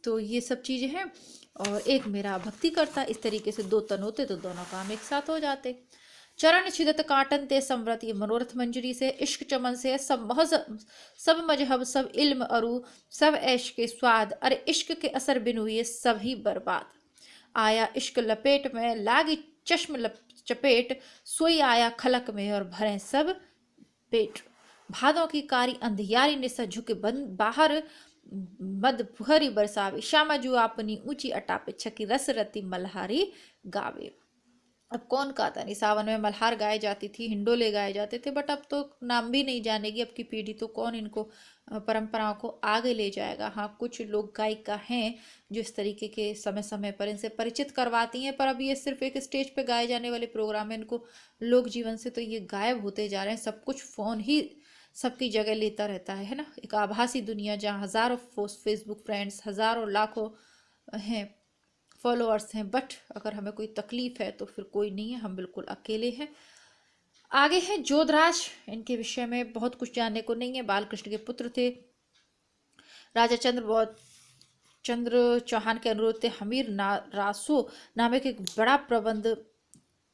तो ये सब चीजें हैं। और एक मेरा भक्ति करता, इस तरीके से 2 तन होते तो दोनों काम एक साथ हो जाते। चरण छिदत काटन ते समृत, ये मनोरथ मंजरी से, इश्क चमन से, सब मजहब सब इल्म अरु, सब ऐश के स्वाद, अरे इश्क के असर बिनु ये सब ही बर्बाद। आया इश्क लपेट में लागी चश्म चपेट, सोई आया खलक में और भरे सब पेट। भादों की कारी अंधियारी ने झुके बंद बाहर, मद भुहरी बरसावे, श्यामा जू अपनी ऊंची अटापे, छकी रस रति मल्हारी गावे। अब कौन गाता नहीं, सावन में मल्हार गाए जाती थी, हिंडोले गाए जाते थे, बट अब तो नाम भी नहीं जानेगी अब की पीढ़ी, तो कौन इनको परंपराओं को आगे ले जाएगा। हाँ, कुछ लोग गायिका हैं जो इस तरीके के समय समय पर इनसे परिचित करवाती हैं, पर अब ये सिर्फ एक स्टेज पे गाए जाने वाले प्रोग्राम है, इनको लोक जीवन से तो ये गायब होते जा रहे हैं। सब कुछ फोन ही सबकी जगह लेता रहता है ना, एक आभासी दुनिया जहाँ हजारों फेसबुक फ्रेंड्स, हजारों लाखों हैं फॉलोअर्स हैं, बट अगर हमें कोई तकलीफ है तो फिर कोई नहीं है, हम बिल्कुल अकेले हैं। आगे हैं जोधराज, इनके विषय में बहुत कुछ जानने को नहीं है। बालकृष्ण के पुत्र थे, राजा चंद्र चौहान के अनुरोध थे हमीर रासो नामक एक बड़ा प्रबंध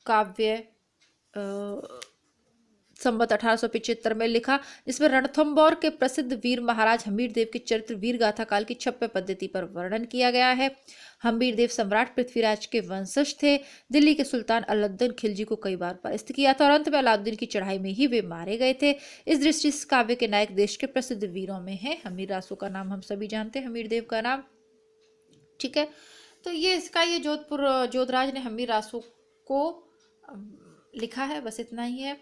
काव्य संवत 1875 में लिखा, जिसमें रणथंबोर के प्रसिद्ध वीर महाराज हमीर देव के चरित्र वीर गाथा काल की 6वें पद्धति पर वर्णन किया गया है। हमीर देव सम्राट पृथ्वीराज के वंशज थे, दिल्ली के सुल्तान अलाउद्दीन खिलजी को कई बार परास्त किया था और अंत में अलाउद्दीन की चढ़ाई में ही वे मारे गए थे। इस दृष्टि से काव्य के नायक देश के प्रसिद्ध वीरों में है। हमीर रासो का नाम हम सभी जानते हैं, हमीर देव का नाम, ठीक है। तो ये इसका ये जोधराज ने हमीर रासो को लिखा है, बस इतना ही है।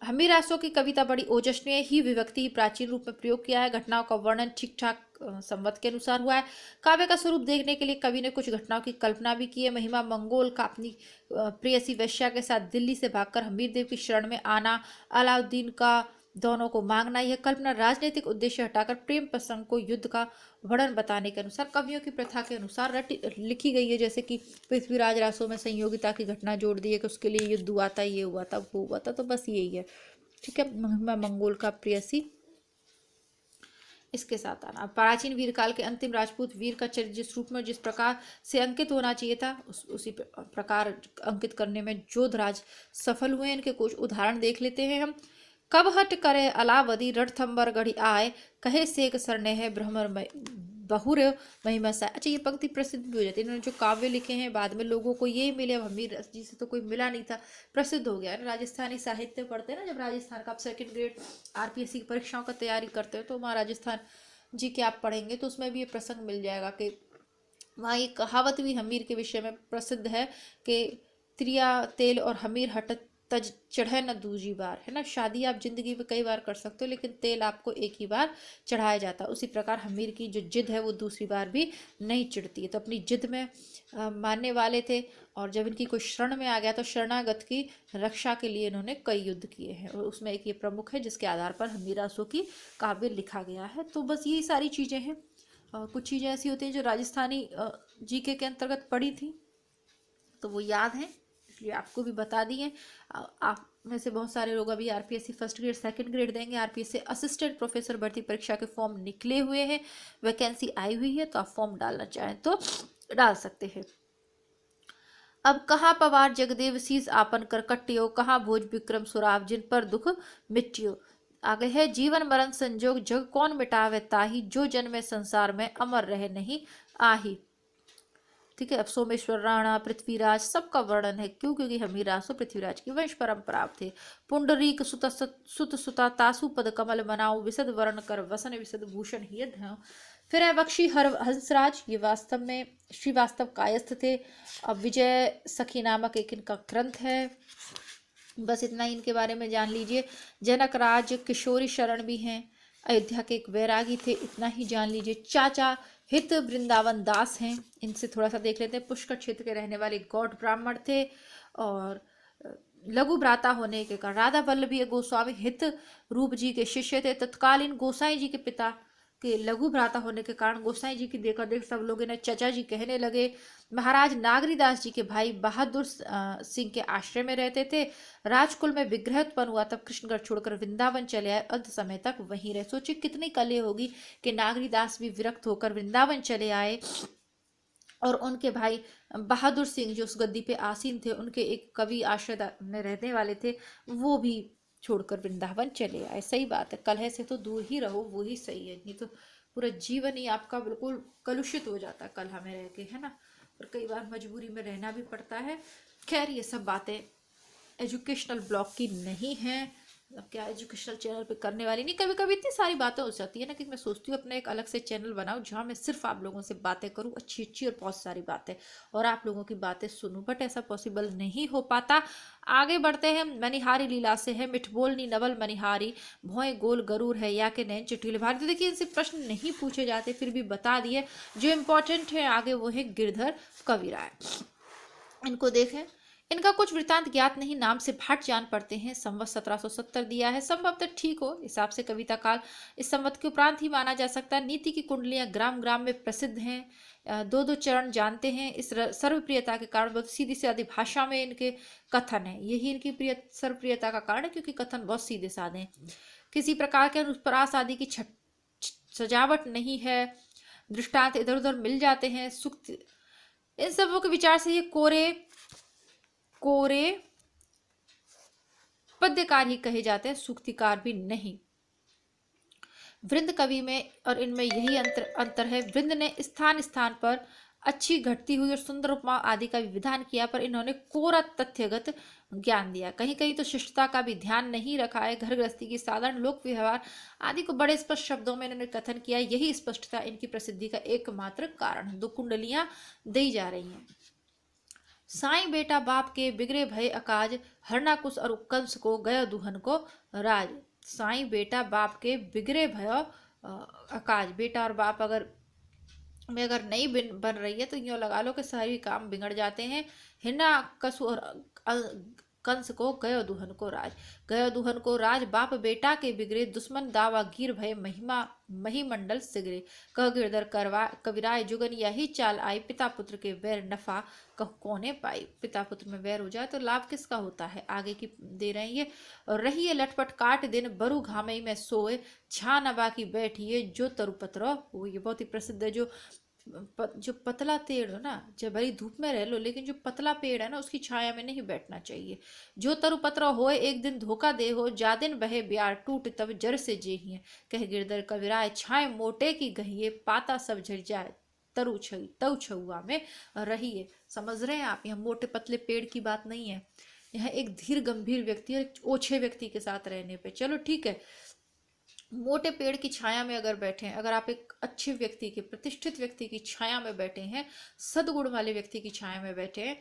हमीर रासो की कविता बड़ी ओजस्वी ही विभक्ति ही प्राचीन रूप में प्रयोग किया है। घटनाओं का वर्णन ठीक ठाक संवत के अनुसार हुआ है। काव्य का स्वरूप देखने के लिए कवि ने कुछ घटनाओं की कल्पना भी की है। महिमा मंगोल का अपनी प्रेयसी वैश्या के साथ दिल्ली से भागकर हमीर देव की शरण में आना, अलाउद्दीन का दोनों को मांगना, यह कल्पना राजनीतिक उद्देश्य हटाकर प्रेम प्रसंग को युद्ध का वर्णन बताने के अनुसार कवियों की प्रथा के अनुसार लिखी गई है। जैसे कि पृथ्वीराज रासो में संयोगिता की घटना जोड़ दी है कि उसके लिए युद्ध हुआ था, ये हुआ था, वो हुआ था, तो बस यही है, ठीक है। महिमा मंगोल का प्रेयसी इसके साथ आना। अब प्राचीन वीर काल के अंतिम राजपूत वीर का चरित्र जिस रूप में जिस प्रकार से अंकित होना चाहिए था उसी प्रकार अंकित करने में जोधराज सफल हुए। इनके कुछ उदाहरण देख लेते हैं हम। कब हट करे अलावदी रणथंबर गढ़ी आए, कहे सेक सरने है ब्रह्मर बहुर महिमा सा। अच्छा, ये पंक्ति प्रसिद्ध भी हो जाती है। इन्होंने जो काव्य लिखे हैं बाद में लोगों को ये मिले, अब हमीर जी से तो कोई मिला नहीं था, प्रसिद्ध हो गया है। राजस्थानी साहित्य पढ़ते हैं ना जब राजस्थान का, आप सेकंड ग्रेड आरपीएससी की परीक्षाओं का तैयारी करते हो तो वहाँ राजस्थान जी के आप पढ़ेंगे तो उसमें भी ये प्रसंग मिल जाएगा कि वहाँ ये कहावत भी हमीर के विषय में प्रसिद्ध है कि त्रिया तेल और हमीर हटत तज चढ़े न दूजी बार, है ना। शादी आप जिंदगी में कई बार कर सकते हो लेकिन तेल आपको एक ही बार चढ़ाया जाता है। उसी प्रकार हमीर की जो जिद है वो दूसरी बार भी नहीं चिढ़ती है। तो अपनी जिद में मानने वाले थे और जब इनकी कोई शरण में आ गया तो शरणागत की रक्षा के लिए इन्होंने कई युद्ध किए हैं और उसमें एक ये प्रमुख है जिसके आधार पर हमीरासो की काव्य लिखा गया है। तो बस यही सारी चीज़ें हैं। कुछ चीज़ें ऐसी होती हैं जो राजस्थानी जीके के अंतर्गत पढ़ी थी तो वो याद है इसलिए आपको भी बता दिए। आप में से बहुत सारे लोग अभी RPSC first grade second grade देंगे। आरपीएससी असिस्टेंट प्रोफेसर भर्ती परीक्षा के फॉर्म निकले हुए हैं, वैकेंसी आई हुई है तो आप फॉर्म डालना चाहें तो डाल सकते हैं। अब कहाँ पवार जगदेव शीस आपन कर कट्टियो, कहाँ भोज विक्रम सुराव जिन पर दुख मिट्टियो। आगे है जीवन मरण संजोग जग कौन मिटावे ताही, जो जन्मे संसार में अमर रहे नहीं आही। ठीक है। अब सोमेश्वर राणा पृथ्वीराज सबका वर्णन है। क्यों? क्योंकि हमीरासो पृथ्वीराज की वंश परंपरा थे। पुंडरीक सुत सुता तासु पद कमल मनाओ, विशद वर्ण कर वसन विशद भूषण ही धनो। फिर है बख्शी हर हंसराज, ये वास्तव में श्रीवास्तव कायस्थ थे। अब विजय सखी नामक एक इनका ग्रंथ है। बस इतना ही इनके बारे में जान लीजिए। जनकराज किशोरी शरण भी हैं, अयोध्या के एक वैरागी थे, इतना ही जान लीजिए। चाचा हित वृंदावन दास हैं, इनसे थोड़ा सा देख लेते हैं। पुष्कर क्षेत्र के रहने वाले गौड़ ब्राह्मण थे और लघु भ्राता होने के कारण राधा वल्लभी गोस्वामी हित रूप जी के शिष्य थे। तत्कालीन गोसाई जी के पिता के लघु भ्राता होने के कारण गोसाई जी की देखा देख सब लोग इन्हें चचा जी कहने लगे। महाराज नागरीदास जी के भाई बहादुर सिंह के आश्रय में रहते थे। राजकुल में विग्रह उत्पन्न हुआ तब कृष्णगढ़ छोड़कर वृंदावन चले आए, अंत समय तक वहीं रहे। सोचिए कितनी कले होगी कि नागरीदास भी विरक्त होकर वृंदावन चले आए और उनके भाई बहादुर सिंह जो उस गद्दी पे आसीन थे, उनके एक कवि आश्रय में रहने वाले थे, वो भी छोड़कर वृंदावन चले आए। सही बात है, कलह से तो दूर ही रहो, वो ही सही है। नहीं तो पूरा जीवन ही आपका बिल्कुल कलुषित हो जाता है कलह में रह के, है ना। और कई बार मजबूरी में रहना भी पड़ता है। खैर ये सब बातें एजुकेशनल ब्लॉग की नहीं है, अब क्या एजुकेशनल चैनल पे करने वाली नहीं। कभी कभी इतनी सारी बातें हो जाती है ना कि मैं सोचती हूँ अपना एक अलग से चैनल बनाऊँ जहाँ मैं सिर्फ आप लोगों से बातें करूँ, अच्छी अच्छी और बहुत सारी बातें, और आप लोगों की बातें सुनूं, बट ऐसा पॉसिबल नहीं हो पाता। आगे बढ़ते हैं। मनिहारी लीला से है, मिठबोलनी नवल मनिहारी, भोए गोल गरूर है या के नैन चिट्ठी भारी। तो देखिए इनसे प्रश्न नहीं पूछे जाते फिर भी बता दिए। जो इम्पोर्टेंट है आगे वो है गिरधर कविराय। इनको देखें, इनका कुछ वृत्तांत ज्ञात नहीं, नाम से भाट जान पड़ते हैं। संवत 1770 दिया है, संभवतः ठीक हो हिसाब से कविता काल इस संवत के उपरांत ही माना जा सकता है। नीति की कुंडलियां ग्राम ग्राम में प्रसिद्ध हैं। दो दो चरण जानते हैं। इस सर्वप्रियता के कारण बहुत सीधी सादी भाषा में इनके कथन है। यही इनकी सर्वप्रियता का कारण है क्योंकि कथन बहुत सीधे साधे हैं। किसी प्रकार के अनुप्रास आदि की सजावट नहीं है। दृष्टांत इधर उधर मिल जाते हैं। सूक्त इन सबों के विचार से ये कोरे पद्यकार ही कहे जाते हैं, सूक्तिकार भी नहीं। वृंद कवि में और इनमें यही अंतर है। वृंद ने स्थान स्थान पर अच्छी घटती हुई और सुंदर उपमा आदि का भी विधान किया, पर इन्होंने कोरा तथ्यगत ज्ञान दिया। कहीं कहीं तो शिष्टता का भी ध्यान नहीं रखा है। घर गृहस्थी की साधारण लोक व्यवहार आदि को बड़े स्पष्ट शब्दों में इन्होंने कथन किया। यही स्पष्टता इनकी प्रसिद्धि का एकमात्र कारण है। दो कुंडलियां दी जा रही हैं। साईं बेटा बाप के बिगड़े भय अकाज, हरणाकुश और कंस को गया दुहन को राज। साईं बेटा बाप के बिगड़े भय अकाज, बेटा और बाप अगर नहीं बन रही है तो यूँ लगा लो कि सारे काम बिगड़ जाते हैं। हिरणाकशु और कंस को गयो दुहन को राज। गयो दुहन को राज बाप बेटा के बिगड़े, दुश्मन दावा गिर भय महिमा महिमंडल सिगरे। कह गिरधर करवा कविराय जुगन यही चाल आई, पिता पुत्र के वैर नफा कह कोने पाई। पिता पुत्र में वैर हो जाए तो लाभ किसका होता है, आगे की दे रहे हैं ये। और रही है लटपट काट दिन, बरु घामई में सोए, छा नबा की बैठिए जो तरुपत्र हो। ये बहुत ही प्रसिद्ध है। जो पतला पेड़ है ना, जब भरी धूप में रह लो, लेकिन जो पतला पेड़ है ना उसकी छाया में नहीं बैठना चाहिए। जो तरुपत्र होए एक दिन धोखा दे हो, जा दिन बहे ब्यार टूट तब जड़ से जेहिए। कह गिरधर कविराय छाए मोटे की गहिए, पाता सब झड़ जाए तरु छई तव छुआ में रहिए। समझ रहे हैं आप, यहाँ मोटे पतले पेड़ की बात नहीं है, यहाँ एक धीर गंभीर व्यक्ति और ओछे व्यक्ति के साथ रहने पे। चलो ठीक है, मोटे पेड़ की छाया में अगर बैठे हैं, अगर आप एक अच्छे व्यक्ति के, प्रतिष्ठित व्यक्ति की छाया में बैठे हैं, सद्गुण वाले व्यक्ति की छाया में बैठे हैं,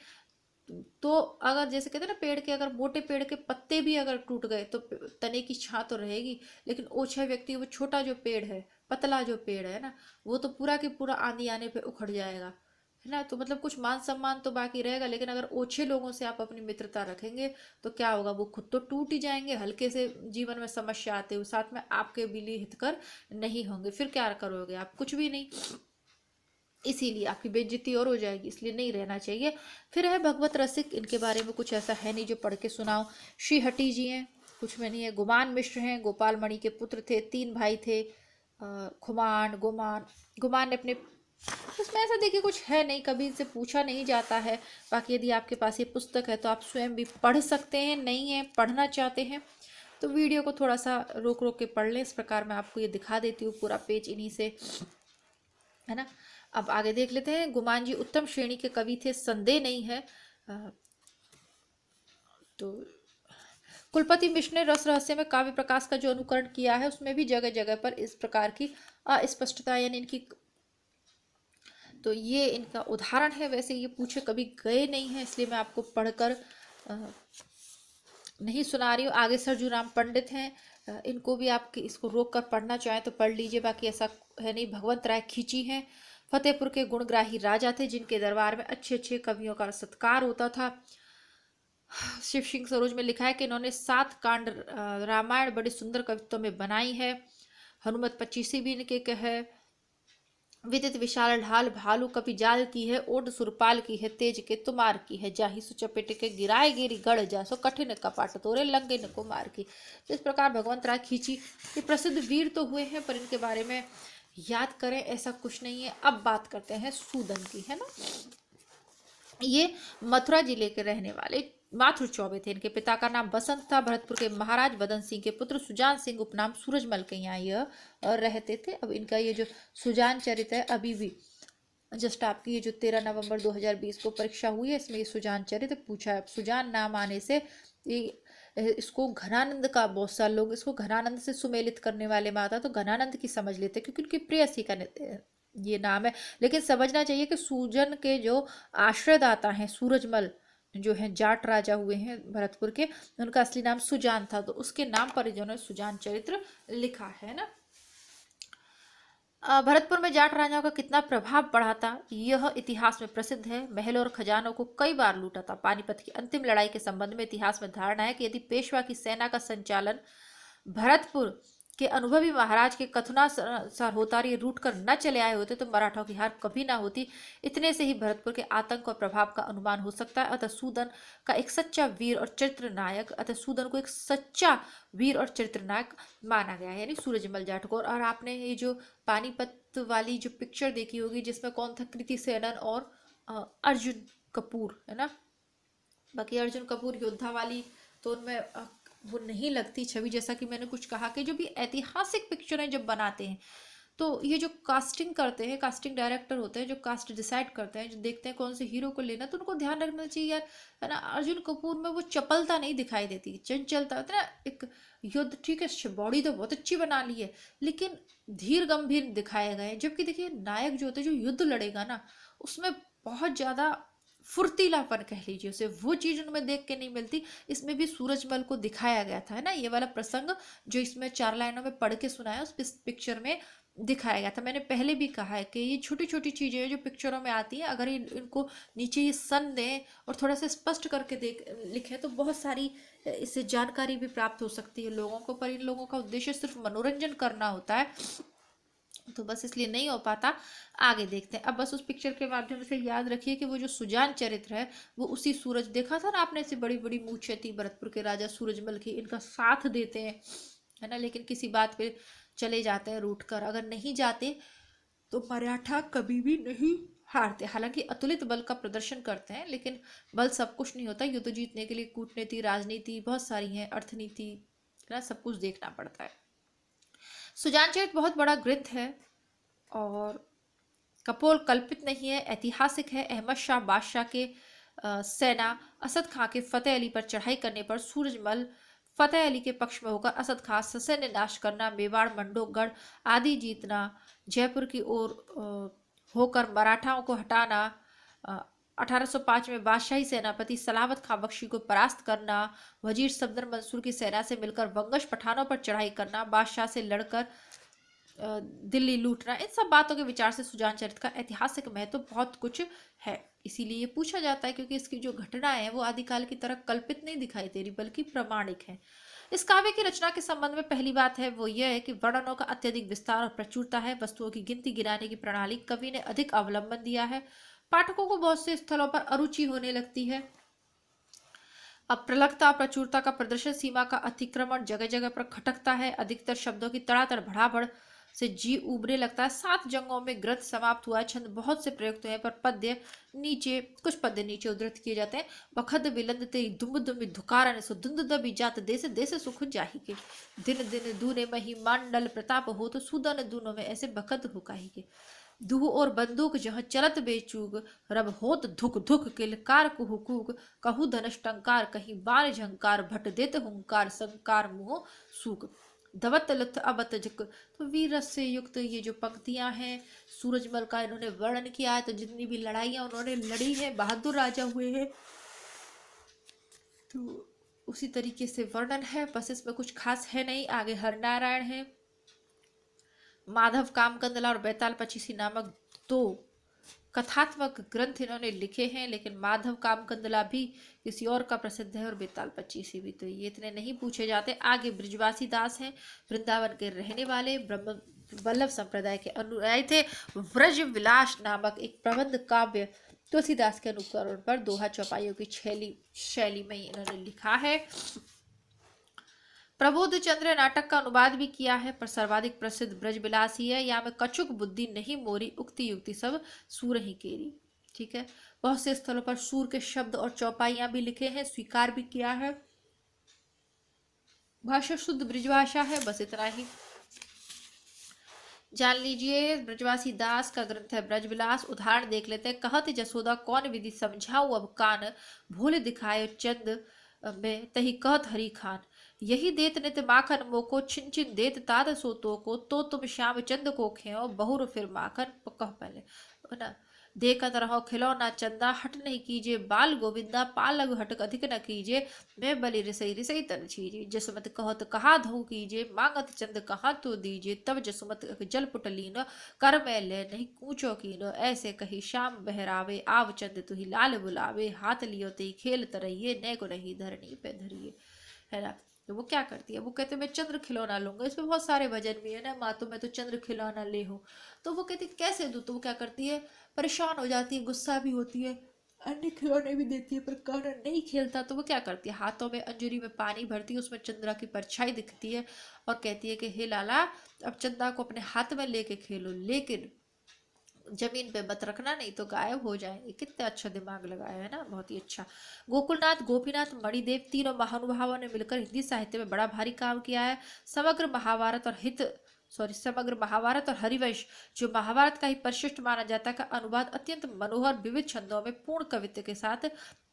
तो अगर जैसे कहते हैं ना, पेड़ के अगर मोटे पेड़ के पत्ते भी अगर टूट गए तो तने की छां तो रहेगी, लेकिन ओछा व्यक्ति, वो छोटा जो पेड़ है, पतला जो पेड़ है ना, वो तो पूरा के पूरा आंधी आने पे उखड़ जाएगा, है ना। तो मतलब कुछ मान सम्मान तो बाकी रहेगा, लेकिन अगर ओछे लोगों से आप अपनी मित्रता रखेंगे तो क्या होगा, वो खुद तो टूट ही जाएंगे, हल्के से जीवन में समस्या आते हुए, साथ में आपके भी लिए हितकर नहीं होंगे, फिर क्या करोगे आप, कुछ भी नहीं। इसीलिए आपकी बेइज्जती और हो जाएगी, इसलिए नहीं रहना चाहिए। फिर है भगवत रसिक, इनके बारे में कुछ ऐसा है नहीं जो पढ़ के सुनाओ। श्री हटी जी हैं, कुछ में नहीं है। गुमान मिश्र हैं, गोपाल मणि के पुत्र थे, 3 भाई थे, खुमान गुमान। गुमान ने अपने, उसमें ऐसा देखिए कुछ है नहीं, कभी इनसे पूछा नहीं जाता है। बाकी यदि आपके पास ये पुस्तक है तो आप स्वयं भी पढ़ सकते हैं, नहीं है पढ़ना चाहते हैं तो वीडियो को थोड़ा सा रोक रोक के पढ़ लें। इस प्रकार मैं आपको ये दिखा देती हूँ पूरा पेज इन्हीं से, है ना। अब आगे देख लेते हैं। गुमान जी उत्तम श्रेणी के कवि थे, संदेह नहीं है। तो कुलपति मिश्र ने रस रहस्य में काव्य प्रकाश का जो अनुकरण किया है, उसमें भी जगह जगह पर इस प्रकार की अस्पष्टता यानी इनकी, तो ये इनका उदाहरण है। वैसे ये पूछे कभी गए नहीं है, इसलिए मैं आपको पढ़कर नहीं सुना रही हूँ। आगे सरजू राम पंडित हैं, इनको भी आप इसको रोक कर पढ़ना चाहें तो पढ़ लीजिए, बाकी ऐसा है नहीं। भगवंत राय खींची हैं, फतेहपुर के गुणग्राही राजा थे, जिनके दरबार में अच्छे अच्छे कवियों का सत्कार होता था। शिव सिंह सरोज में लिखा है कि इन्होंने 7 कांड रामायण बड़ी सुंदर कवित्वों में बनाई है। हनुमत 25 भी इनके है। विदित विशाल ढाल भालू कपि जाल की है, ओड सुरपाल की है, तेज के तुमार की है, जाही सुचपेट के गिराए गिरी गढ़ जा, सो कठिन कपाट तोरे लंगे न कुमार की। तो इस प्रकार भगवंत राय खींची, ये प्रसिद्ध वीर तो हुए हैं, पर इनके बारे में याद करें ऐसा कुछ नहीं है। अब बात करते हैं सूदन की, है ना। ये मथुरा जिले के रहने वाले माथुर चौबे थे। इनके पिता का नाम बसंत था। भरतपुर के महाराज बदन सिंह के पुत्र सुजान सिंह उपनाम सूरजमल के यहाँ यह रहते थे। अब इनका ये जो सुजान चरित्र है, अभी भी जस्ट आपकी ये जो 13 नवंबर 2020 को परीक्षा हुई है, इसमें ये सुजान चरित्र पूछा है। सुजान नाम आने से इसको घनानंद का, बहुत सारे लोग इसको घनानंद से सुमेलित करने वाले में आता तो घनानंद की समझ लेते, क्योंकि उनकी प्रेयसी का ये नाम है। लेकिन समझना चाहिए कि सूजन के जो आश्रयदाता हैं, सूरजमल जो हैं, जाट राजा हुए हैं भरतपुर के, उनका असली नाम सुजान था, तो उसके नाम पर जिन्होंने सुजान चरित्र लिखा है ना। भरतपुर में जाट राजाओं का कितना प्रभाव पड़ा था, यह इतिहास में प्रसिद्ध है। महल और खजानों को कई बार लूटा था। पानीपत की अंतिम लड़ाई के संबंध में इतिहास में धारणा है कि यदि पेशवा की सेना का संचालन भरतपुर के अनुभवी महाराज के कथनानुसार होता और ये रूट कर न चले आए होते तो मराठाओं की हार कभी ना होती। इतने से ही भरतपुर के आतंक और प्रभाव का अनुमान हो सकता है। अतः सूदन का एक सच्चा वीर और चरित्र नायक, अतः सूदन को एक सच्चा वीर और चरित्र नायक माना गया है, यानी सूरजमल जाट को। और आपने ये जो पानीपत वाली जो पिक्चर देखी होगी, जिसमें कौन था, कृति सेनन और अर्जुन कपूर, है ना। बाकी अर्जुन कपूर योद्धा वाली तो उनमें वो नहीं लगती छवि। जैसा कि मैंने कुछ कहा कि जो भी ऐतिहासिक पिक्चरें जब बनाते हैं तो ये जो कास्टिंग करते हैं, कास्टिंग डायरेक्टर होते हैं जो कास्ट डिसाइड करते हैं, जो देखते हैं कौन से हीरो को लेना, तो उनको ध्यान रखना चाहिए यार, है ना। अर्जुन कपूर में वो चपलता नहीं दिखाई देती, चंचलता होता है ना। एक युद्ध, ठीक है, बॉडी तो बहुत अच्छी बना ली है, लेकिन धीर गंभीर दिखाए गए। जबकि देखिए नायक जो होते हैं, जो युद्ध लड़ेगा ना, उसमें बहुत ज़्यादा फुर्तीलापन कह लीजिए उसे, वो चीज़ उनमें देख के नहीं मिलती। इसमें भी सूरजमल को दिखाया गया था, है ना। ये वाला प्रसंग जो इसमें 4 लाइनों में पढ़ के सुनाया, उस पिक्चर में दिखाया गया था। मैंने पहले भी कहा है कि ये छोटी छोटी चीज़ें हैं जो पिक्चरों में आती हैं, अगर इनको नीचे ये सन दें और थोड़ा सा स्पष्ट करके देख लिखें तो बहुत सारी इससे जानकारी भी प्राप्त हो सकती है लोगों को। पर इन लोगों का उद्देश्य सिर्फ मनोरंजन करना होता है, तो बस इसलिए नहीं हो पाता। आगे देखते हैं। अब बस उस पिक्चर के माध्यम से याद रखिए कि वो जो सुजान चरित्र है वो उसी सूरज, देखा था ना आपने, ऐसी बड़ी बड़ी मूछें थी भरतपुर के राजा सूरजमल की, इनका साथ देते हैं, है ना, लेकिन किसी बात पे चले जाते हैं रूठ कर। अगर नहीं जाते तो मराठा कभी भी नहीं हारते। हालांकि अतुलित बल का प्रदर्शन करते हैं, लेकिन बल सब कुछ नहीं होता। युद्ध जीतने के लिए कूटनीति, राजनीति बहुत सारी है, अर्थनीति, है ना, सब कुछ देखना पड़ता है। सुजान चरित बहुत बड़ा ग्रंथ है और कपोल कल्पित नहीं है, ऐतिहासिक है। अहमद शाह बादशाह के सेना असद खां के फतेह अली पर चढ़ाई करने पर सूरजमल फतेह अली के पक्ष में होकर असद खां ससैन्य नाश करना, मेवाड़, मंडोगढ़ आदि जीतना, जयपुर की ओर होकर मराठाओं को हटाना, 1805 में बादशाही सेनापति सलावत खां बख्शी को परास्त करना, वजीर सफदर मंसूर की सेना से मिलकर वंगश पठानों पर चढ़ाई करना, बादशाह से लड़कर दिल्ली लूटना, इन सब बातों के विचार से सुजान चरित्र का ऐतिहासिक महत्व बहुत कुछ है। इसीलिए ये पूछा जाता है क्योंकि इसकी जो घटनाएं हैं वो आदिकाल की तरह कल्पित नहीं दिखाई दे रही बल्कि प्रामाणिक है। इस काव्य की रचना के संबंध में पहली बात है वो यह है कि वर्णनों का अत्यधिक विस्तार और प्रचुरता है। वस्तुओं की गिनती गिराने की प्रणाली कवि ने अधिक अवलंबन दिया है। पाठकों को बहुत से स्थलों पर अरुचि होने लगती है। अब प्रलगता प्रचुरता का प्रदर्शन सीमा का अतिक्रमण जगह जगह पर खटकता है। अधिकतर शब्दों की तड़ातड़ भड़ाभड़ से जी उबरे लगता है। 7 जंगों में ग्रंथ समाप्त हुआ है। छंद बहुत से प्रयुक्त हुए हैं पर कुछ पद्य नीचे उद्धृत किए जाते हैं। बखद विलंद तेरी दुम दुम धुकारन सो दुंद दबी जात देश देश सुख जाही के, दिन दिन दूने मही मांडल प्रताप हो तो सुदन दूनों में ऐसे बखद हो काही के, दूह और बंदूक जहाँ चलत बेचूग, रब होत धुक धुक किलकार कुहु कूक, कहु धनुष टंकार कहीं बाण झंकार, भट देत हुंकार संकार मुँह सूक, दवत लुत अबत जक। तो वीर रस से युक्त ये जो पंक्तियां हैं सूरजमल का इन्होंने वर्णन किया है। तो जितनी भी लड़ाइयां उन्होंने लड़ी है, बहादुर राजा हुए हैं, तो उसी तरीके से वर्णन है। बस इसमें कुछ खास है नहीं। आगे हरनारायण है, माधव कामकंदला और बैताल पचीसी नामक 2 कथात्मक ग्रंथ इन्होंने लिखे हैं, लेकिन माधव कामकंदला भी किसी और का प्रसिद्ध है और बेताल पचीसी भी। तो ये इतने नहीं पूछे जाते। आगे ब्रिजवासी दास हैं, वृंदावन के रहने वाले, ब्रह्म वल्लभ संप्रदाय के अनुयायी थे। व्रज विलास नामक एक प्रबंध काव्य तुलसीदास के अनुकरण पर दोहा चौपाइयों की शैली में इन्होंने लिखा है। प्रबोध चंद्र नाटक का अनुवाद भी किया है पर सर्वाधिक प्रसिद्ध ब्रजविलास ही है। यहाँ में कछुक बुद्धि नहीं मोरी, उक्ति युक्ति सब सूर ही केरी। ठीक है, बहुत से स्थलों पर सूर के शब्द और चौपाइयां भी लिखे हैं, स्वीकार भी किया है। भाषा शुद्ध ब्रजभाषा है। बस इतना ही जान लीजिए। ब्रजवासी दास का ग्रंथ है ब्रजविलास। उदाहरण देख लेते हैं। कहत जसोदा कौन विधि समझाऊ अब कान, भोले दिखाए चंद में तही कहत हरि खान, यही देत नित माखन मोको, छिन छिन देत तात सोतो को, तो तुम श्याम चंद को खेओ बहुर फिर माखन। कह पहले है ना, देखत रहो खिलौना चंदा, हट नहीं कीजिए बाल गोविंदा, पाल लघु हटक अधिक न कीजिए, मैं बलि रिसई रिसई तन छीजिए, जसमत कहत कहा धो कीजिए, मांगत चंद कहाँ तो दीजिए, तब जसुमत जल पुटलीन, कर मैं ले नहीं कूचो कीनो, ऐसे कही श्याम बहरावे, आव चंद तुही लाल बुलावे, हाथ लियो ते खेल तरइये, नै को नहीं धरनी पे धरिए। है ना, तो वो क्या करती है, वो कहते मैं चंद्र खिलौना लूंगा। इसमें बहुत सारे भजन भी है ना, माँ तो मैं तो चंद्र खिलौना ले हूँ। तो वो कहती कैसे दूँ, तो वो क्या करती है, परेशान हो जाती है, गुस्सा भी होती है, अन्य खिलौने भी देती है पर कर्ण नहीं खेलता। तो वो क्या करती है, हाथों में अंजूरी में पानी भरती है, उसमें चंद्रा की परछाई दिखती है और कहती है कि हे लाला अब चंदा को अपने हाथ में लेके खेलो, लेकिन जमीन पे मत रखना नहीं तो गायब हो जाएंगे। कितना अच्छा दिमाग लगाया है ना, बहुत ही अच्छा। गोकुलनाथ, गोपीनाथ, मणिदेव तीनों महानुभावों ने मिलकर हिंदी साहित्य में बड़ा भारी काम किया है। समग्र महाभारत और हरिवंश जो महाभारत का ही परिशिष्ट माना जाता है का अनुवाद अत्यंत मनोहर विविध छंदों में पूर्ण कवित्व के साथ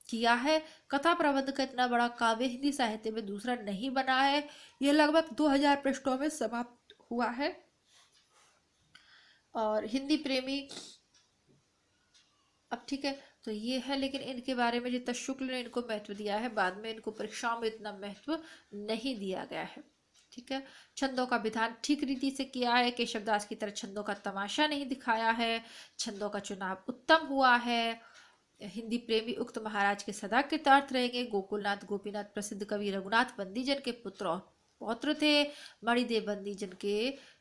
किया है। कथा प्रबंध का इतना बड़ा काव्य हिंदी साहित्य में दूसरा नहीं बना है। यह लगभग 2000 पृष्ठों में समाप्त हुआ है। और हिंदी प्रेमी, अब ठीक है, तो ये है। लेकिन इनके बारे में जितना शुक्ल ने इनको महत्व दिया है, बाद में इनको परीक्षाओं में इतना महत्व नहीं दिया गया है। ठीक है। छंदों का विधान ठीक रीति से किया है, केशवदास की तरह छंदों का तमाशा नहीं दिखाया है, छंदों का चुनाव उत्तम हुआ है। हिंदी प्रेमी उक्त महाराज के सदा कृतार्थ रहेंगे। गोकुलनाथ गोपीनाथ प्रसिद्ध कवि रघुनाथ बंदीजन के पुत्र और पौत्र थे। मणिदेव बंदीजन के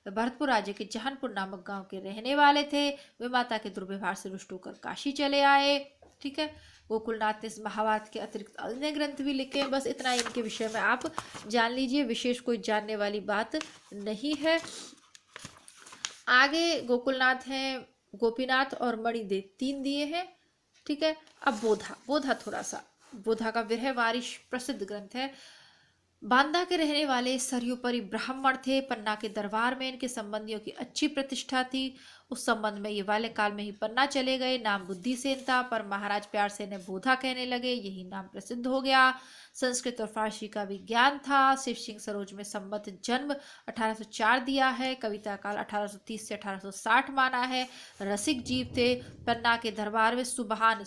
भरतपुर राज्य के जहानपुर नामक गांव के रहने वाले थे। वे माता के दुर्व्यवहार से रुष्ट होकर काशी चले आए। ठीक है। गोकुलनाथ ने इस महाभारत के अतिरिक्त अन्य ग्रंथ भी लिखे हैं। बस इतना इनके विषय में आप जान लीजिए, विशेष कोई जानने वाली बात नहीं है। आगे गोकुलनाथ हैं, गोपीनाथ और मणिदेव 3 दिए हैं। ठीक है। अब बोधा थोड़ा सा, बोधा का विरह वारिश प्रसिद्ध ग्रंथ है। बांदा के रहने वाले सरयूपरी ब्राह्मण थे। पन्ना के दरबार में इनके संबंधियों की अच्छी प्रतिष्ठा थी। उस संबंध में ये बाल्यकाल में ही पन्ना चले गए। नाम बुद्धिसेन था, पर महाराज प्यार से इन्हें बोधा कहने लगे, यही नाम प्रसिद्ध हो गया। संस्कृत और फारसी का भी ज्ञान था। शिव सिंह सरोज में संवत जन्म 1804 दिया है। कविता काल 1830 से 1860 माना है। रसिक जीव थे। पन्ना के दरबार में सुबहान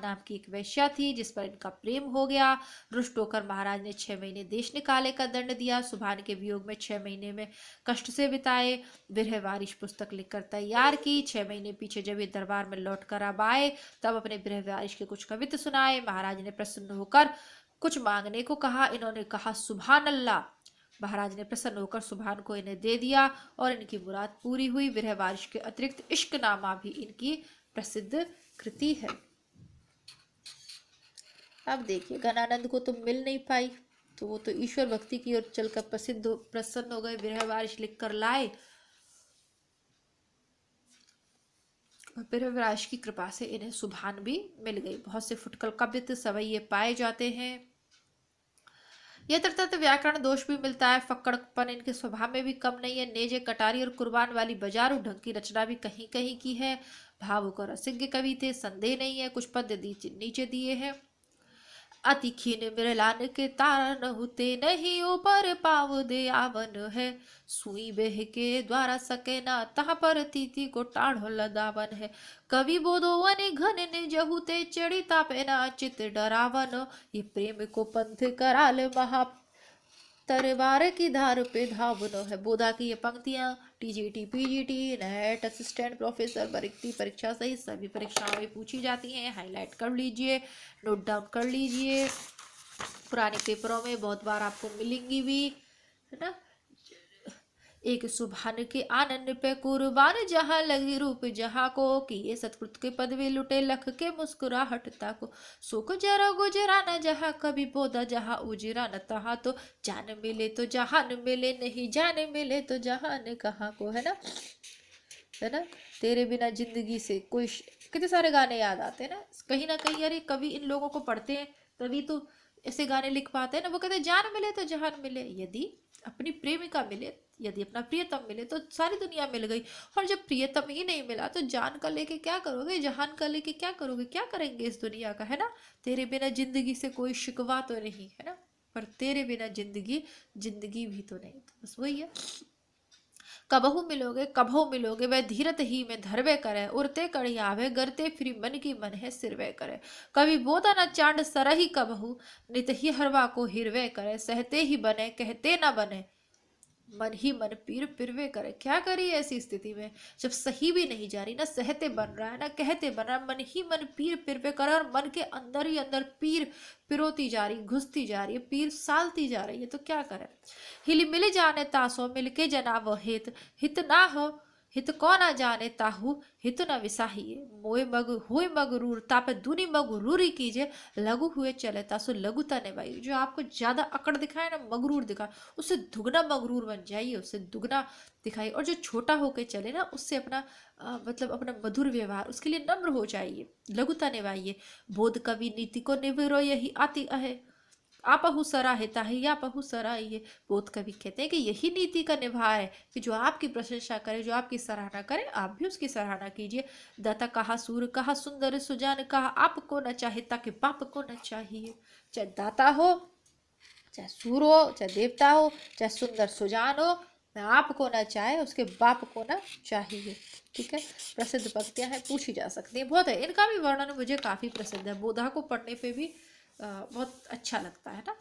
नाम की एक वेश्या थी, जिस पर इनका प्रेम हो गया। रुष्ट होकर महाराज ने 6 महीने देश निकाले का दंड दिया। सुबहान के वियोग में 6 महीने में कष्ट से बिताए। विरह वारिश पुस्तक लिखकर तैयार की। 6 महीने पीछे जब ये दरबार में लौट कर अब आए, तब अपने विरह वारिश के कुछ कवित्त सुनाए। महाराज ने प्रसन्न होकर कुछ मांगने को कहा। इन्होंने कहा सुभान अल्लाह। महाराज ने प्रसन्न होकर सुभान को इन्हें दे दिया और इनकी मुराद पूरी हुई। विरह वारिश के अतिरिक्त इश्कनामा भी इनकी प्रसिद्ध कृति है। अब देखिए, घनानंद को तो मिल नहीं पाई, तो वो तो ईश्वर भक्ति की ओर चलकर प्रसन्न हो गए, विरह वारिश लिख कर लाए। विरह वारिश की कृपा से इन्हें सुभान भी मिल गई। बहुत से फुटकल कवित्त सवैये पाए जाते हैं। यह तर्क व्याकरण दोष भी मिलता है। फक्कड़पन इनके स्वभाव में भी कम नहीं है। नेजे कटारी और कुर्बान वाली बाजारू ढंग की रचना भी कहीं कहीं की है। भावुक और असिज्ञ कवि थे, संदेह नहीं है। कुछ पद नीचे दिए हैं। अति खीन बिरलान के तार होते नहीं, ऊपर पाव दे आवन है। सुई बेह के द्वारा सके ना, तहाँ पर तीती को टाढ़ो लदावन है। कवि बोधोवन घन ने जहुते, चढ़ी तापे ना चित डरावन। ये प्रेम को पंथ कराल महा, तरवार की धार पे धावन है। बोधा की ये पंक्तियां TGT, PGT, net, assistant professor, वृत्ति परीक्षा सहित सभी परीक्षाओं में पूछी जाती हैं। हाईलाइट कर लीजिए, नोट डाउन कर लीजिए। पुराने पेपरों में बहुत बार आपको मिलेंगी भी, है ना। एक सुभान के आनंद पे कुर्बान, जहाँ लगी रूप जहाँ को, कि ये सतकृत के पदवी लुटे लख के मुस्कुराहटता को। सुख जरा गुजरा न जहाँ कभी बोधा, जहाँ उजरा न तहाँ तो जान मिले तो जहान मिले, नहीं जान मिले तो जहान कहाँ को, है ना। तेरे बिना जिंदगी से कोई, कितने सारे गाने याद आते हैं ना कहीं। अरे कवि इन लोगों को पढ़ते हैं तभी तो ऐसे गाने लिख पाते हैं ना। वो कहते हैं जान मिले तो जहान मिले। यदि अपनी प्रेमिका मिले, यदि अपना प्रियतम मिले, तो सारी दुनिया मिल गई। और जब प्रियतम ही नहीं मिला तो जान का लेके क्या करोगे, जहान का लेके क्या करोगे, क्या करेंगे इस दुनिया का, है ना। तेरे बिना जिंदगी से कोई शिकवा तो नहीं, है ना, पर तेरे बिना जिंदगी भी तो नहीं। तो बस वही है। कबहू मिलोगे कबहू मिलोगे, वह धीरत ही में धरवे करे। उड़ते कड़ी आवे, गरते फिरी मन की मन है सिरवे करे। कभी बोधा न चांद सरही कबहू, नित ही हरवा को हिरवे करे। सहते ही बने कहते न बने, मन ही मन पीर पिरवे करे। क्या करिए ऐसी स्थिति में, जब सही भी नहीं जा रही, ना सहते बन रहा है ना कहते बन रहा है, मन ही मन पीर पिरवे करे। और मन के अंदर ही अंदर पीर पिरोती जा रही, घुसती जा रही है, पीर सालती जा रही है। तो क्या करे। हिली मिल जाने तासो, मिलके जनावो हित, हित ना हो हित को ना जाने ताहू, हित न विसाहिए। मोय मग हुए मगरूर, तापे दुनी मगरूरी कीजिए। लघु हुए चले तासो लघुता निभाई। जो आपको ज्यादा अकड़ दिखाए ना, मगरूर दिखाए, उससे दुगना मगरूर बन जाइए, उससे दुगना दिखाइए। और जो छोटा होके चले ना, उससे अपना मतलब अपना मधुर व्यवहार, उसके लिए नम्र हो जाइए, लघुता निभाइए। बोध कवि नीति को निविरो, यही आती है। आपहु सराहता है या पहु सराहिए। बोध कवि कहते हैं कि यही नीति का निभा है कि जो आपकी प्रशंसा करे, जो आपकी सराहना करे, आप भी उसकी सराहना कीजिए। दाता कहा सूर कहा सुंदर, सुजान कहा आपको न चाहे ताकि बाप को न चाहिए। चाहे दाता हो, चाहे सूर हो, चाहे देवता हो, चाहे सुंदर सुजान हो, आपको ना चाहे उसके बाप को ना चाहिए। ठीक है। प्रसिद्ध पंक्तियां हैं, पूछी जा सकती है, बहुत है। इनका भी वर्णन मुझे काफी प्रसिद्ध है। बोधा को पढ़ने पे भी बहुत अच्छा लगता है ना।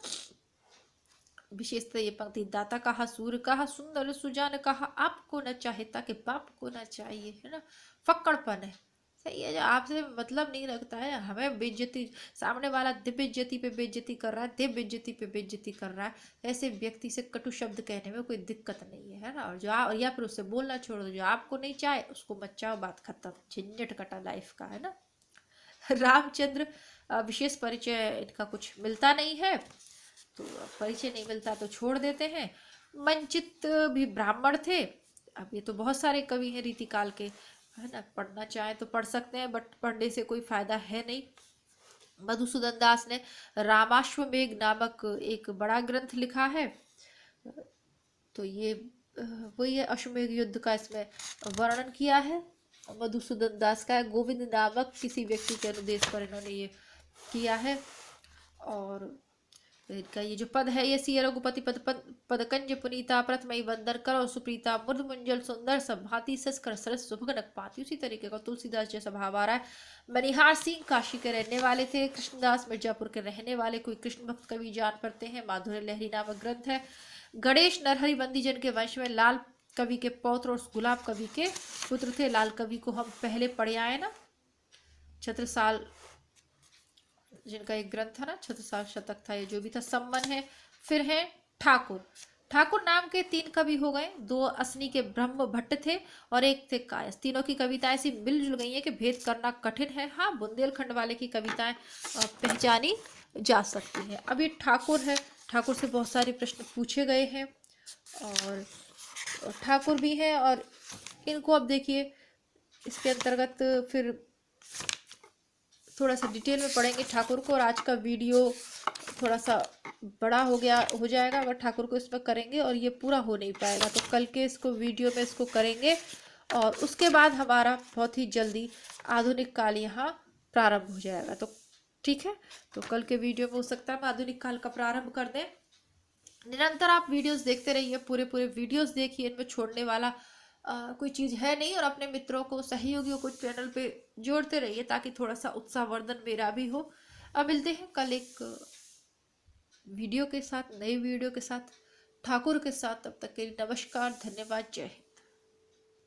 विशेषतः ये पंक्ति, दाता कहा सूर कहा सुंदर सुजान कहा, आपको न चाहे ताकि बाप को न चाहिए, है ना। फक्कड़पन है, सही है। जो आपसे मतलब नहीं रखता है, हमें बेइज्जती, सामने वाला दिव्य इज्जती पे बेइज्जती कर रहा है, दिव्य इज्जती पे बेइज्जती कर रहा है, ऐसे व्यक्ति से कटु शब्द कहने में कोई दिक्कत नहीं है ना। और जो या फिर उससे बोलना छोड़ दो, जो आपको नहीं चाहे उसको मत चाहो, बात खत्म, झंझट कटा लाइफ का, है ना। रामचंद्र, विशेष परिचय इनका कुछ मिलता नहीं है, तो परिचय नहीं मिलता तो छोड़ देते हैं। मंचित भी ब्राह्मण थे। अब ये तो बहुत सारे कवि हैं रीतिकाल के, है ना, पढ़ना चाहे तो पढ़ सकते हैं, बट पढ़ने से कोई फायदा है नहीं। मधुसूदन दास ने रामाश्वमेघ नामक एक बड़ा ग्रंथ लिखा है, तो ये वही है, अश्वमेघ युद्ध का इसमें वर्णन किया है, मधुसूदन दास का है। गोविंद नामक किसी व्यक्ति के अनुदेश पर इन्होंने ये किया है। और इनका ये जो पद है, ये सिय रघुपति पदकंज पुनीता प्रथमई वंदर करो सुप्रीता मुर्द मुंजल सुंदर सब भांति सस्कर सरस सुभगनक पाती। उसी तरीके का तुलसीदास जैसा भाव आ रहा है। मनिहार सिंह काशी के रहने वाले थे। कृष्णदास मिर्जापुर के रहने वाले कोई कृष्ण भक्त कवि जान पड़ते हैं। माधुर्य लहरी नामक ग्रंथ है। गणेश नरहरि बंदीजन के वंश में लाल कवि के पौत्र और गुलाब कवि के पुत्र थे। लाल कवि को हम पहले पढ़े आए ना, छत्रसाल जिनका एक ग्रंथ था ना, छत्रसाल शतक था, ये जो भी था, सम्मन है। फिर है ठाकुर। ठाकुर नाम के 3 कवि हो गए। 2 असनी के ब्रह्म भट्ट थे और एक थे कायस। तीनों की कविताएं ऐसी मिलजुल गई हैं कि भेद करना कठिन है। हाँ, बुंदेलखंड वाले की कविताएं पहचानी जा सकती हैं। अब ये ठाकुर है, ठाकुर से बहुत सारे प्रश्न पूछे गए हैं और ठाकुर भी हैं। और इनको अब देखिए, इसके अंतर्गत फिर थोड़ा सा डिटेल में पढ़ेंगे ठाकुर को। और आज का वीडियो थोड़ा सा बड़ा हो जाएगा अगर ठाकुर को इसमें करेंगे, और ये पूरा हो नहीं पाएगा, तो कल के इसको वीडियो में इसको करेंगे। और उसके बाद हमारा बहुत ही जल्दी आधुनिक काल यहाँ प्रारंभ हो जाएगा। तो ठीक है, तो कल के वीडियो में हो सकता है हम आधुनिक काल का प्रारंभ कर दें। निरंतर आप वीडियोस देखते रहिए, पूरे वीडियोस देखिए, इनमें छोड़ने वाला कोई चीज़ है नहीं। और अपने मित्रों को, सहयोगियों को चैनल पे जोड़ते रहिए ताकि थोड़ा सा उत्साहवर्धन मेरा भी हो। अब मिलते हैं कल एक वीडियो के साथ, नई वीडियो के साथ, ठाकुर के साथ। तब तक के लिए नमस्कार, धन्यवाद, जय हिंद।